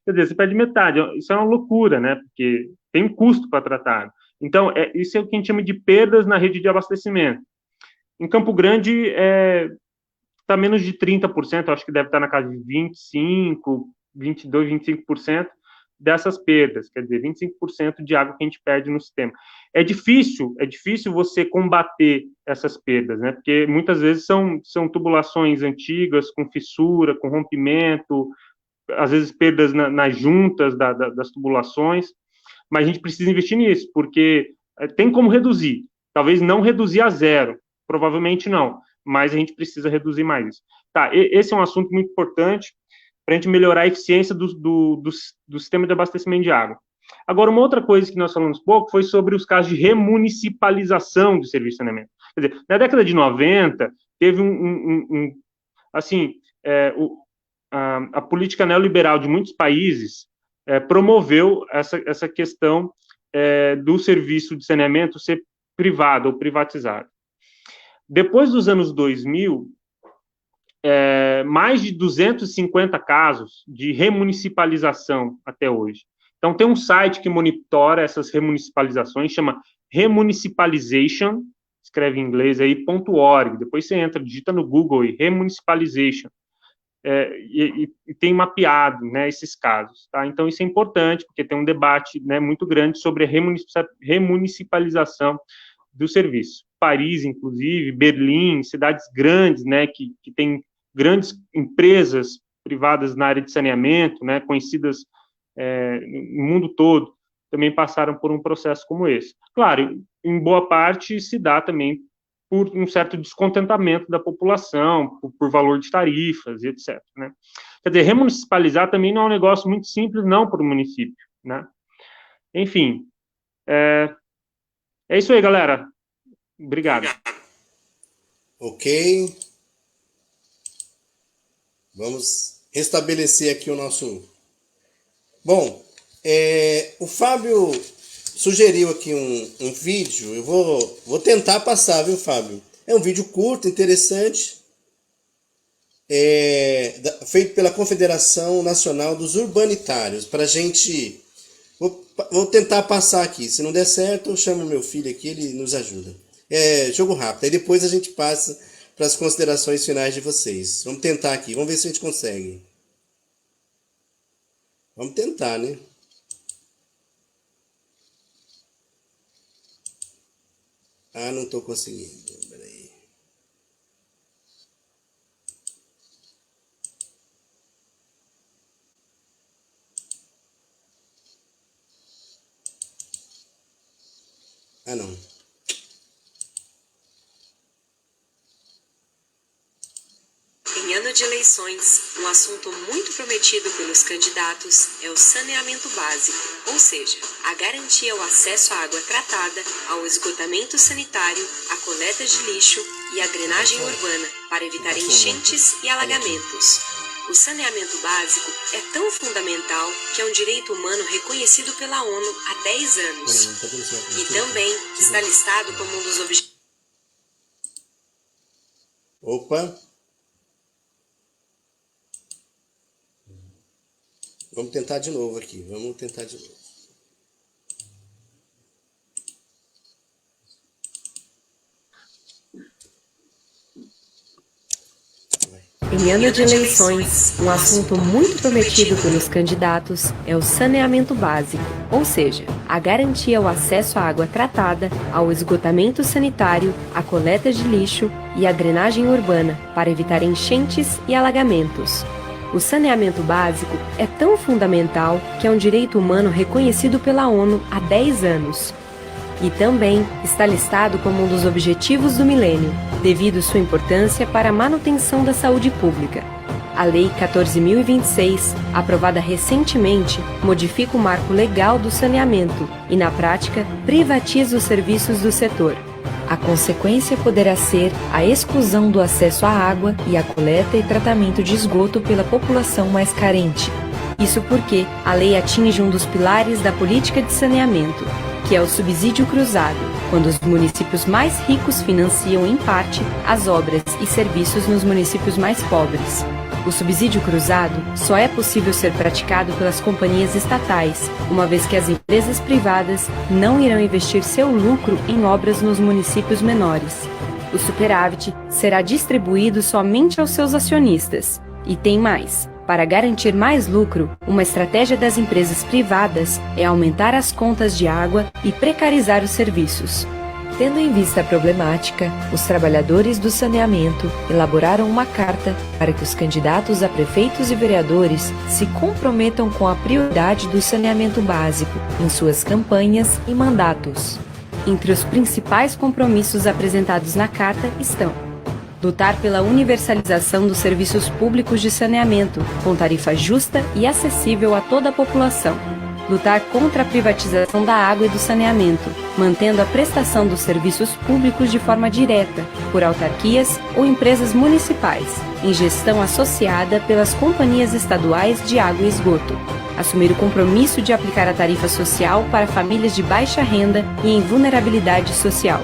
Quer dizer, você perde metade. Isso é uma loucura, né? Porque tem um custo para tratar. Então, isso é o que a gente chama de perdas na rede de abastecimento. Em Campo Grande, está menos de 30%, acho que deve estar na casa de 25%, 22%, 25% dessas perdas, quer dizer, 25% de água que a gente perde no sistema. É difícil você combater essas perdas, né? Porque muitas vezes são tubulações antigas, com fissura, com rompimento, às vezes perdas nas juntas das tubulações, mas a gente precisa investir nisso, porque tem como reduzir. Talvez não reduzir a zero, provavelmente não, mas a gente precisa reduzir mais isso. Tá, esse é um assunto muito importante para a gente melhorar a eficiência do sistema de abastecimento de água. Agora, uma outra coisa que nós falamos pouco foi sobre os casos de remunicipalização do serviço de saneamento. Quer dizer, na década de 90, teve assim, a política neoliberal de muitos países promoveu essa questão do serviço de saneamento ser privado ou privatizado. Depois dos anos 2000, mais de 250 casos de remunicipalização até hoje. Então, tem um site que monitora essas remunicipalizações, chama Remunicipalization, escreve em inglês aí, .org. Depois você entra, digita no Google aí, Remunicipalization. E tem mapeado, né, esses casos. Tá? Então, isso é importante, porque tem um debate, né, muito grande sobre a remunicipalização do serviço. Paris, inclusive, Berlim, cidades grandes, né, que têm grandes empresas privadas na área de saneamento, né, conhecidas no mundo todo, também passaram por um processo como esse. Claro, em boa parte se dá também por um certo descontentamento da população, por valor de tarifas e etc. Né? Quer dizer, remunicipalizar também não é um negócio muito simples, não, para o município. Né? Enfim, é isso aí, galera. Obrigado. Ok. Vamos restabelecer aqui o nosso... Bom, o Fábio sugeriu aqui um vídeo, eu vou tentar passar, viu, Fábio? É um vídeo curto, interessante, feito pela Confederação Nacional dos Urbanitários, para a gente... Vou tentar passar aqui, se não der certo, eu chamo meu filho aqui, ele nos ajuda. É jogo rápido, aí depois a gente passa para as considerações finais de vocês. Vamos tentar aqui, vamos ver se a gente consegue. Vamos tentar, né? Ah, não estou conseguindo. Peraí. Ah, não. Em ano de eleições, um assunto muito prometido pelos candidatos é o saneamento básico, ou seja, a garantia ao acesso à água tratada, ao esgotamento sanitário, à coleta de lixo e à drenagem urbana, para evitar enchentes e alagamentos. O saneamento básico é tão fundamental que é um direito humano reconhecido pela ONU há 10 anos. E também está listado como um dos objetivos. Opa! Vamos tentar de novo aqui. Vamos tentar de novo. Em ano de eleições, um assunto muito prometido pelos candidatos é o saneamento básico, ou seja, a garantia ao acesso à água tratada, ao esgotamento sanitário, à coleta de lixo e à drenagem urbana para evitar enchentes e alagamentos. O saneamento básico é tão fundamental que é um direito humano reconhecido pela ONU há 10 anos. E também está listado como um dos objetivos do milênio, devido sua importância para a manutenção da saúde pública. A Lei 14.026, aprovada recentemente, modifica o marco legal do saneamento e, na prática, privatiza os serviços do setor. A consequência poderá ser a exclusão do acesso à água e à coleta e tratamento de esgoto pela população mais carente. Isso porque a lei atinge um dos pilares da política de saneamento, que é o subsídio cruzado, quando os municípios mais ricos financiam, em parte, as obras e serviços nos municípios mais pobres. O subsídio cruzado só é possível ser praticado pelas companhias estatais, uma vez que as empresas privadas não irão investir seu lucro em obras nos municípios menores. O superávit será distribuído somente aos seus acionistas. E tem mais. Para garantir mais lucro, uma estratégia das empresas privadas é aumentar as contas de água e precarizar os serviços. Tendo em vista a problemática, os trabalhadores do saneamento elaboraram uma carta para que os candidatos a prefeitos e vereadores se comprometam com a prioridade do saneamento básico em suas campanhas e mandatos. Entre os principais compromissos apresentados na carta estão: lutar pela universalização dos serviços públicos de saneamento, com tarifa justa e acessível a toda a população. Lutar contra a privatização da água e do saneamento, mantendo a prestação dos serviços públicos de forma direta, por autarquias ou empresas municipais, em gestão associada pelas companhias estaduais de água e esgoto. Assumir o compromisso de aplicar a tarifa social para famílias de baixa renda e em vulnerabilidade social.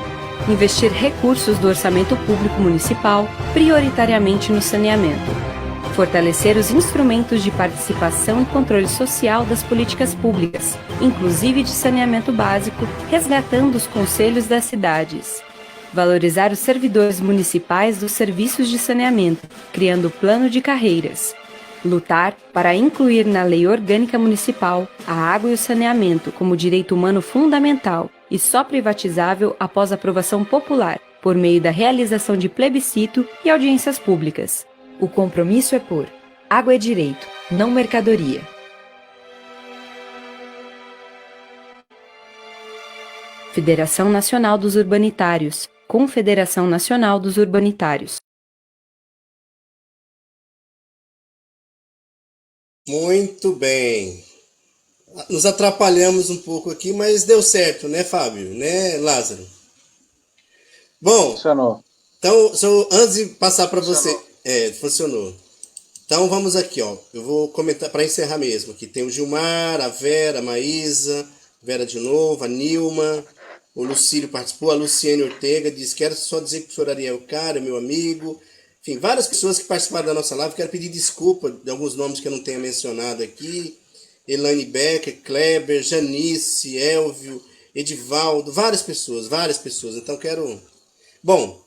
Investir recursos do orçamento público municipal, prioritariamente no saneamento. Fortalecer os instrumentos de participação e controle social das políticas públicas, inclusive de saneamento básico, resgatando os conselhos das cidades. Valorizar os servidores municipais dos serviços de saneamento, criando plano de carreiras. Lutar para incluir na Lei Orgânica Municipal a água e o saneamento como direito humano fundamental e só privatizável após aprovação popular, por meio da realização de plebiscito e audiências públicas. O compromisso é por água é direito, não mercadoria. Federação Nacional dos Urbanitários, Confederação Nacional dos Urbanitários. Muito bem. Nos atrapalhamos um pouco aqui, mas deu certo, né, Fábio? Né, Lázaro? Bom, Funcionou. então, antes de passar para você... funcionou. Então, vamos aqui, ó. Eu vou comentar, para encerrar mesmo, aqui tem o Gilmar, a Vera, a Maísa, Vera de novo, a Nilma, o Lucílio participou, a Luciene Ortega diz: quero só dizer que o professor Ariel Cara, meu amigo... Enfim, várias pessoas que participaram da nossa live. Quero pedir desculpa de alguns nomes que eu não tenha mencionado aqui. Elaine Becker, Kleber, Janice, Elvio, Edivaldo, várias pessoas. Então quero... Bom,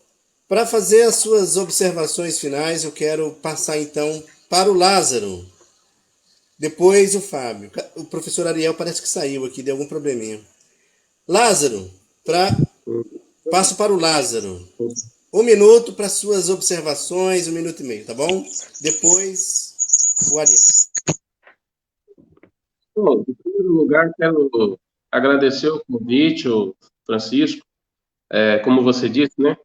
para fazer as suas observações finais, eu quero passar então para o Lázaro. Depois o Fábio. O professor Ariel parece que saiu aqui, deu algum probleminha. Lázaro, passo para o Lázaro. 1 minuto para suas observações, 1 minuto e meio, tá bom? Depois, o Ariel. Bom, em primeiro lugar, quero agradecer o convite, o Francisco. Como você disse, né?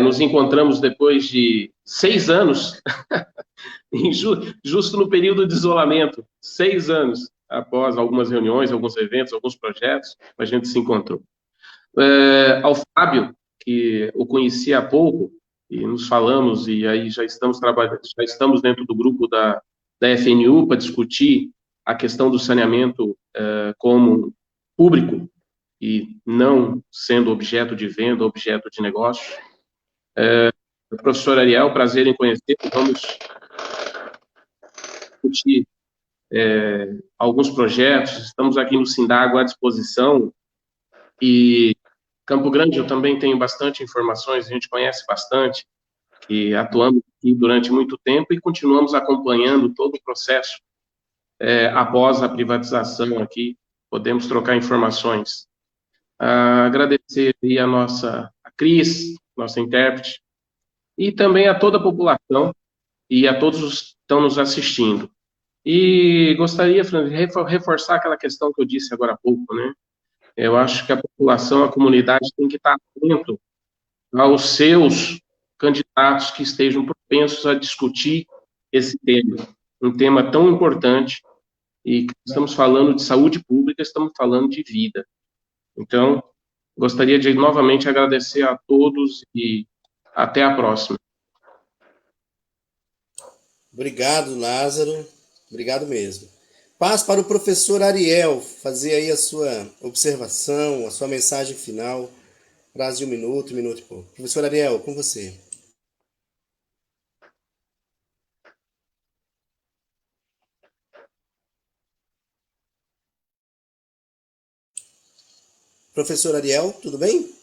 Nos encontramos depois de 6 anos, justo no período de isolamento, 6 anos após algumas reuniões, alguns eventos, alguns projetos, a gente se encontrou. Ao Fábio, que eu conheci há pouco, e nos falamos, e aí já estamos trabalhando, já estamos dentro do grupo da FNU para discutir a questão do saneamento como público e não sendo objeto de venda, objeto de negócio. Professor Ariel, prazer em conhecer. Vamos discutir alguns projetos. Estamos aqui no Sindago à disposição. E Campo Grande eu também tenho bastante informações, a gente conhece bastante, e atuamos aqui durante muito tempo e continuamos acompanhando todo o processo após a privatização aqui, podemos trocar informações. Agradecer aí a Cris, nossa intérprete, e também a toda a população e a todos os que estão nos assistindo. E gostaria, Fran, de reforçar aquela questão que eu disse agora há pouco, né? Eu acho que a população, a comunidade tem que estar atento aos seus candidatos que estejam propensos a discutir esse tema, um tema tão importante, e que estamos falando de saúde pública, estamos falando de vida. Então, gostaria de novamente agradecer a todos e até a próxima. Obrigado, Lázaro. Obrigado mesmo. Passo para o professor Ariel fazer aí a sua observação, a sua mensagem final. Prazo de um minuto e pouco. Professor Ariel, com você. Professor Ariel, tudo bem?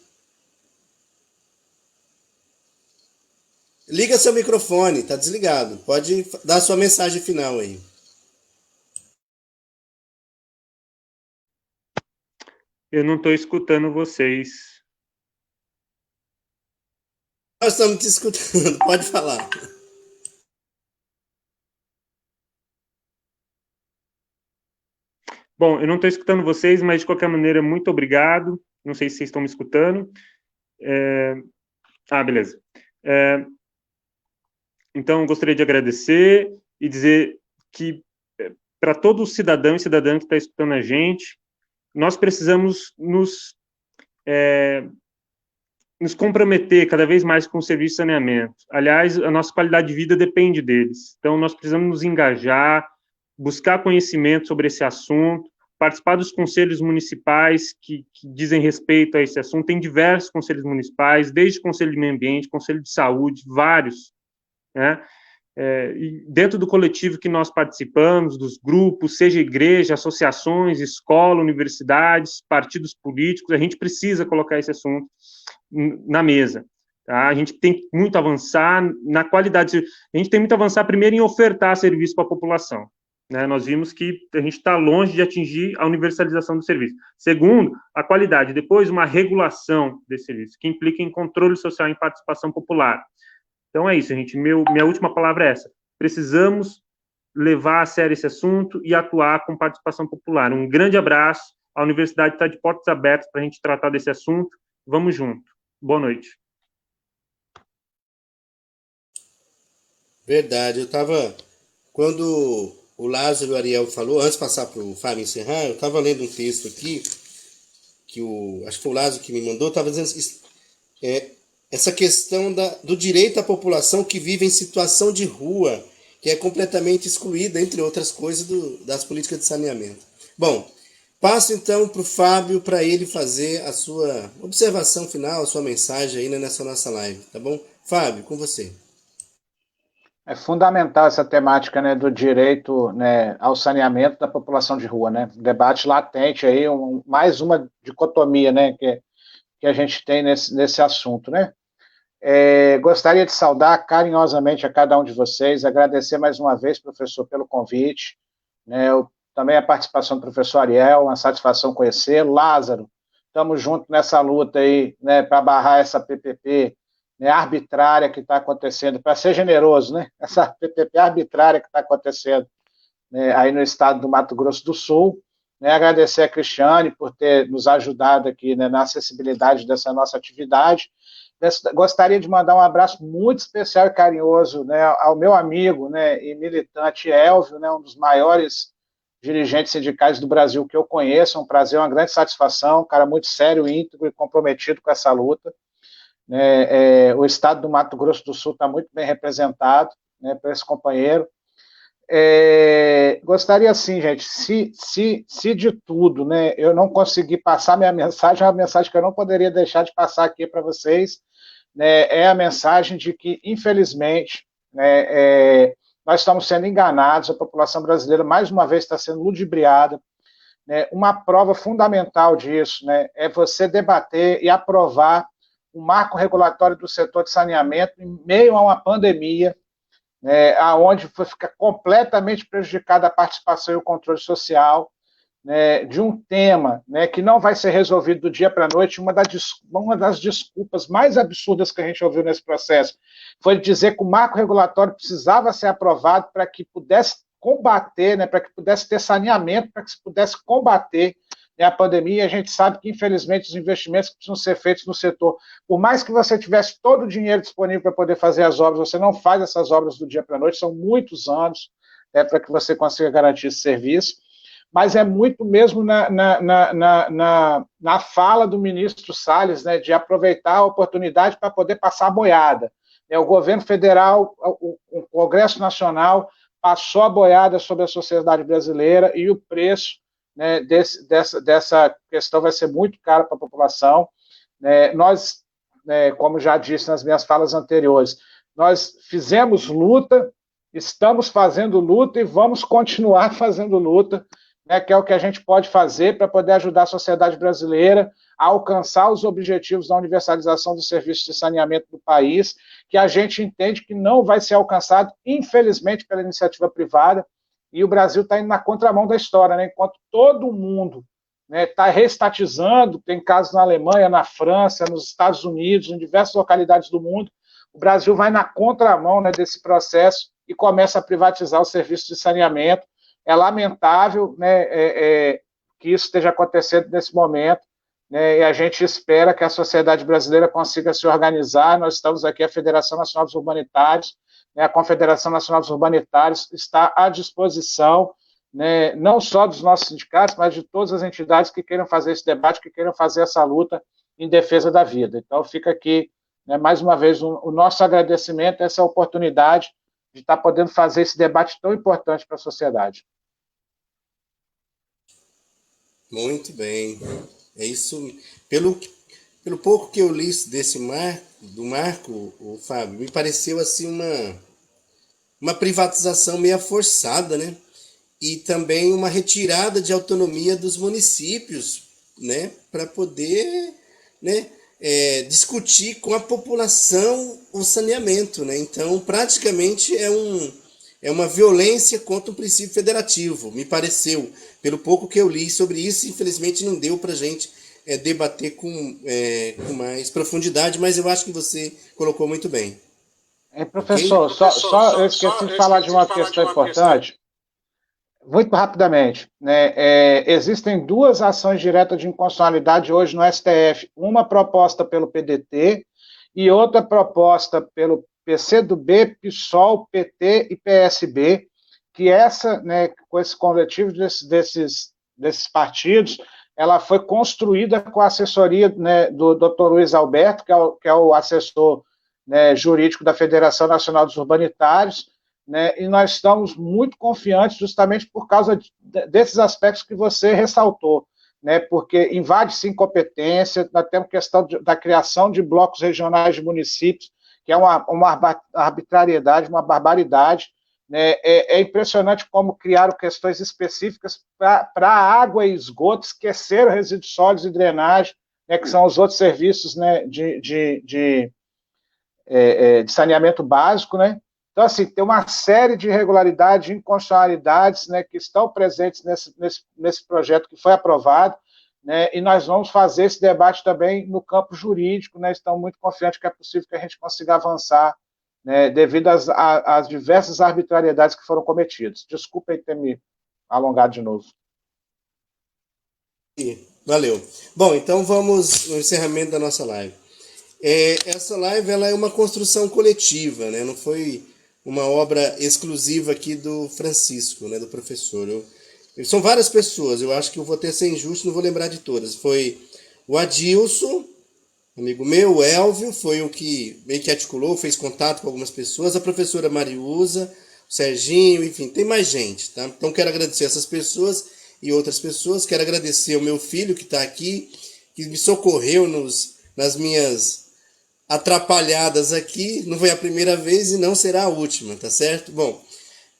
Liga seu microfone, está desligado. Pode dar sua mensagem final aí. Eu não estou escutando vocês. Nós estamos te escutando, pode falar. Bom, eu não estou escutando vocês, mas de qualquer maneira, muito obrigado. Não sei se vocês estão me escutando. Beleza. Então, gostaria de agradecer e dizer que, para todo cidadão e cidadã que está escutando a gente, nós precisamos nos comprometer cada vez mais com o serviço de saneamento. Aliás, a nossa qualidade de vida depende deles. Então, nós precisamos nos engajar, buscar conhecimento sobre esse assunto, participar dos conselhos municipais que dizem respeito a esse assunto. Tem diversos conselhos municipais, desde o Conselho de Meio Ambiente, Conselho de Saúde, vários, né? E dentro do coletivo que nós participamos, dos grupos, seja igreja, associações, escola, universidades, partidos políticos, a gente precisa colocar esse assunto na mesa. Tá? A gente tem muito a avançar na qualidade, a gente tem muito a avançar primeiro em ofertar serviço para a população. Né? Nós vimos que a gente está longe de atingir a universalização do serviço. Segundo, a qualidade. Depois, uma regulação desse serviço, que implica em controle social e participação popular. Então é isso, gente. Minha última palavra é essa. Precisamos levar a sério esse assunto e atuar com participação popular. Um grande abraço. A universidade está de portas abertas para a gente tratar desse assunto. Vamos junto. Boa noite. Verdade. Quando o Lázaro e o Ariel falou, antes de passar para o Fábio encerrar, eu estava lendo um texto aqui, acho que foi o Lázaro que me mandou, estava dizendo essa questão do direito à população que vive em situação de rua, que é completamente excluída, entre outras coisas, das políticas de saneamento. Bom, passo então para o Fábio, para ele fazer a sua observação final, a sua mensagem aí nessa nossa live, tá bom? Fábio, com você. É fundamental essa temática, né, do direito, né, ao saneamento da população de rua, né? Debate latente aí, mais uma dicotomia, né, que a gente tem nesse assunto, né? Gostaria de saudar carinhosamente a cada um de vocês, agradecer mais uma vez, professor, pelo convite, né, também a participação do professor Ariel, uma satisfação conhecê-lo. Lázaro, estamos juntos nessa luta aí, né, para barrar essa PPP, né, arbitrária que está acontecendo, para ser generoso, né, essa PPP arbitrária que está acontecendo, né, aí no estado do Mato Grosso do Sul, né, agradecer a Cristiane por ter nos ajudado aqui, né, na acessibilidade dessa nossa atividade. Gostaria de mandar um abraço muito especial e carinhoso, né, ao meu amigo, né, e militante Elvio, né, um dos maiores dirigentes sindicais do Brasil que eu conheço. É um prazer, uma grande satisfação, um cara muito sério, íntegro e comprometido com essa luta. O estado do Mato Grosso do Sul está muito bem representado, né, por esse companheiro. Gostaria, assim, gente, se de tudo, né, eu não consegui passar minha mensagem, uma mensagem que eu não poderia deixar de passar aqui para vocês, né, é a mensagem de que, infelizmente, né, nós estamos sendo enganados, a população brasileira, mais uma vez, está sendo ludibriada, né. Uma prova fundamental disso, né, é você debater e aprovar um marco regulatório do setor de saneamento em meio a uma pandemia, aonde fica completamente prejudicada a participação e o controle social, né, de um tema, né, que não vai ser resolvido do dia para a noite. Uma das desculpas mais absurdas que a gente ouviu nesse processo foi dizer que o marco regulatório precisava ser aprovado para que pudesse combater, né, para que pudesse ter saneamento, para que se pudesse combater, né, a pandemia. E a gente sabe que, infelizmente, os investimentos que precisam ser feitos no setor, por mais que você tivesse todo o dinheiro disponível para poder fazer as obras, você não faz essas obras do dia para a noite, são muitos anos, né, para que você consiga garantir esse serviço. Mas é muito mesmo na fala do ministro Salles, né, de aproveitar a oportunidade para poder passar a boiada. O governo federal, o Congresso Nacional, passou a boiada sobre a sociedade brasileira e o preço, né, dessa questão vai ser muito caro para a população. Nós, como já disse nas minhas falas anteriores, nós fizemos luta, estamos fazendo luta e vamos continuar fazendo luta, né, que é o que a gente pode fazer para poder ajudar a sociedade brasileira a alcançar os objetivos da universalização dos serviços de saneamento do país, que a gente entende que não vai ser alcançado, infelizmente, pela iniciativa privada, e o Brasil está indo na contramão da história, né? Enquanto todo mundo está, né, reestatizando, tem casos na Alemanha, na França, nos Estados Unidos, em diversas localidades do mundo, o Brasil vai na contramão, né, desse processo e começa a privatizar os serviços de saneamento. É lamentável, né, que isso esteja acontecendo nesse momento, né, e a gente espera que a sociedade brasileira consiga se organizar. Nós estamos aqui, a Federação Nacional dos Urbanitários, né, a Confederação Nacional dos Urbanitários está à disposição, né, não só dos nossos sindicatos, mas de todas as entidades que queiram fazer esse debate, que queiram fazer essa luta em defesa da vida. Então, fica aqui, né, mais uma vez, o nosso agradecimento a essa oportunidade de estar podendo fazer esse debate tão importante para a sociedade. Muito bem. É isso. Pelo pouco que eu li do Marco, o Fábio, me pareceu assim uma privatização meio forçada, né? E também uma retirada de autonomia dos municípios, né? Para poder, né, discutir com a população o saneamento, né? Então, praticamente é uma violência contra o princípio federativo, me pareceu, pelo pouco que eu li sobre isso. Infelizmente não deu para a gente debater com mais profundidade, mas eu acho que você colocou muito bem. Professor, okay? Só eu esqueci de falar de uma questão importante, muito rapidamente, né? Existem duas ações diretas de inconstitucionalidade hoje no STF, uma proposta pelo PDT e outra proposta pelo PCdoB, PSOL, PT e PSB, que essa, né, com esse coletivo desses partidos, ela foi construída com a assessoria, né, do Dr. Luiz Alberto, que é o assessor, né, jurídico da Federação Nacional dos Urbanitários, né, e nós estamos muito confiantes justamente por causa desses aspectos que você ressaltou, né, porque invade-se incompetência, nós temos questão da criação de blocos regionais de municípios, que é uma arbitrariedade, uma barbaridade, né? É impressionante como criaram questões específicas para água e esgoto, esqueceram resíduos sólidos e drenagem, né, que são os outros serviços, né, de saneamento básico, né? Então, assim, tem uma série de irregularidades, de inconstitucionalidades, né, que estão presentes nesse projeto que foi aprovado, né, e nós vamos fazer esse debate também no campo jurídico, né? Estamos muito confiantes que é possível que a gente consiga avançar, né, devido às diversas arbitrariedades que foram cometidas. Desculpem ter me alongado de novo. Valeu. Bom, então vamos no encerramento da nossa live. Essa live ela é uma construção coletiva, né? Não foi uma obra exclusiva aqui do Francisco, né, do professor. São várias pessoas, eu acho que eu vou ter que ser injusto, não vou lembrar de todas. Foi o Adilson, amigo meu, o Elvio, foi o que meio que articulou, fez contato com algumas pessoas, a professora Mariusa, o Serginho, enfim, tem mais gente, tá? Então quero agradecer essas pessoas e outras pessoas, quero agradecer o meu filho que está aqui, que me socorreu nas minhas atrapalhadas aqui, não foi a primeira vez e não será a última, tá certo? Bom,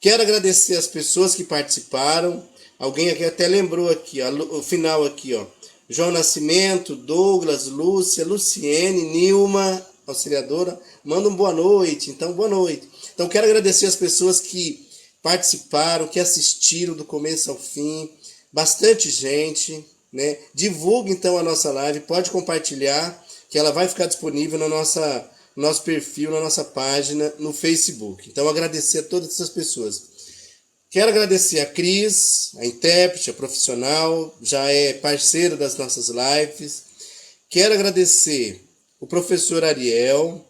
quero agradecer as pessoas que participaram. Alguém aqui até lembrou aqui, ó, o final aqui, ó. João Nascimento, Douglas, Lúcia, Luciene, Nilma, auxiliadora, manda um boa noite. Então, boa noite. Então, quero agradecer as pessoas que participaram, que assistiram do começo ao fim. Bastante gente, né? Divulgue, então, a nossa live. Pode compartilhar, que ela vai ficar disponível no nosso perfil, na nossa página, no Facebook. Então, agradecer a todas essas pessoas. Quero agradecer a Cris, a intérprete, a profissional, já é parceira das nossas lives. Quero agradecer o professor Ariel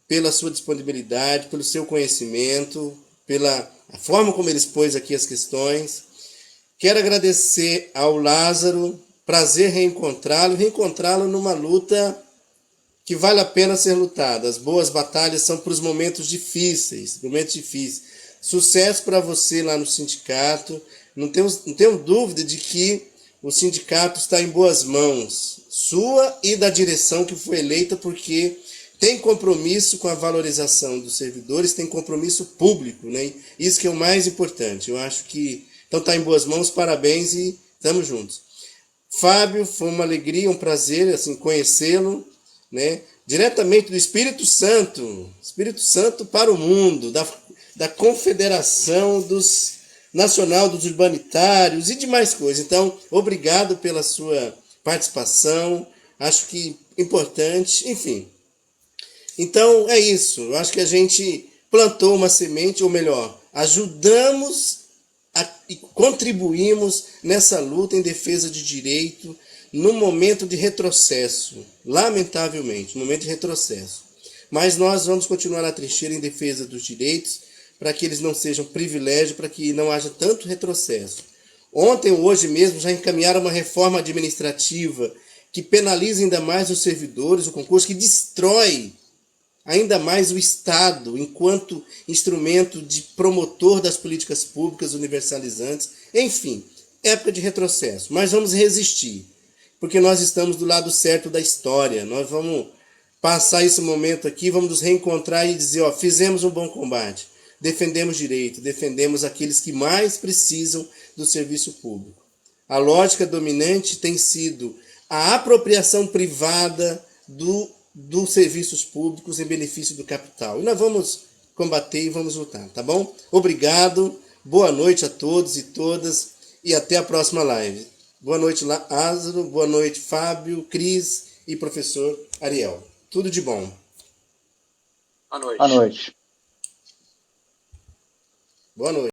pela sua disponibilidade, pelo seu conhecimento, pela forma como ele expôs aqui as questões. Quero agradecer ao Lázaro, prazer reencontrá-lo numa luta que vale a pena ser lutada. As boas batalhas são para os momentos difíceis. Sucesso para você lá no sindicato. Não tenho dúvida de que o sindicato está em boas mãos, sua e da direção que foi eleita, porque tem compromisso com a valorização dos servidores, tem compromisso público, né? Isso que é o mais importante. Eu acho que então está em boas mãos, parabéns e estamos juntos. Fábio, foi uma alegria, um prazer assim, conhecê-lo, né? Diretamente do Espírito Santo para o mundo, da Confederação Nacional dos Urbanitários e demais coisas. Então, obrigado pela sua participação, acho que importante, enfim. Então, é isso, eu acho que a gente plantou uma semente, ou melhor, ajudamos e contribuímos nessa luta em defesa de direito, num momento de retrocesso, lamentavelmente, um momento de retrocesso. Mas nós vamos continuar na trincheira em defesa dos direitos, para que eles não sejam privilégio, para que não haja tanto retrocesso. Ontem ou hoje mesmo já encaminharam uma reforma administrativa que penaliza ainda mais os servidores, o concurso, que destrói ainda mais o Estado enquanto instrumento de promotor das políticas públicas universalizantes. Enfim, época de retrocesso, mas vamos resistir, porque nós estamos do lado certo da história. Nós vamos passar esse momento aqui, vamos nos reencontrar e dizer, ó, fizemos um bom combate, defendemos direito, defendemos aqueles que mais precisam do serviço público. A lógica dominante tem sido a apropriação privada dos serviços públicos em benefício do capital. E nós vamos combater e vamos lutar, tá bom? Obrigado, boa noite a todos e todas e até a próxima live. Boa noite, Lázaro, boa noite, Fábio, Cris e professor Ariel. Tudo de bom. Boa noite. Boa noite.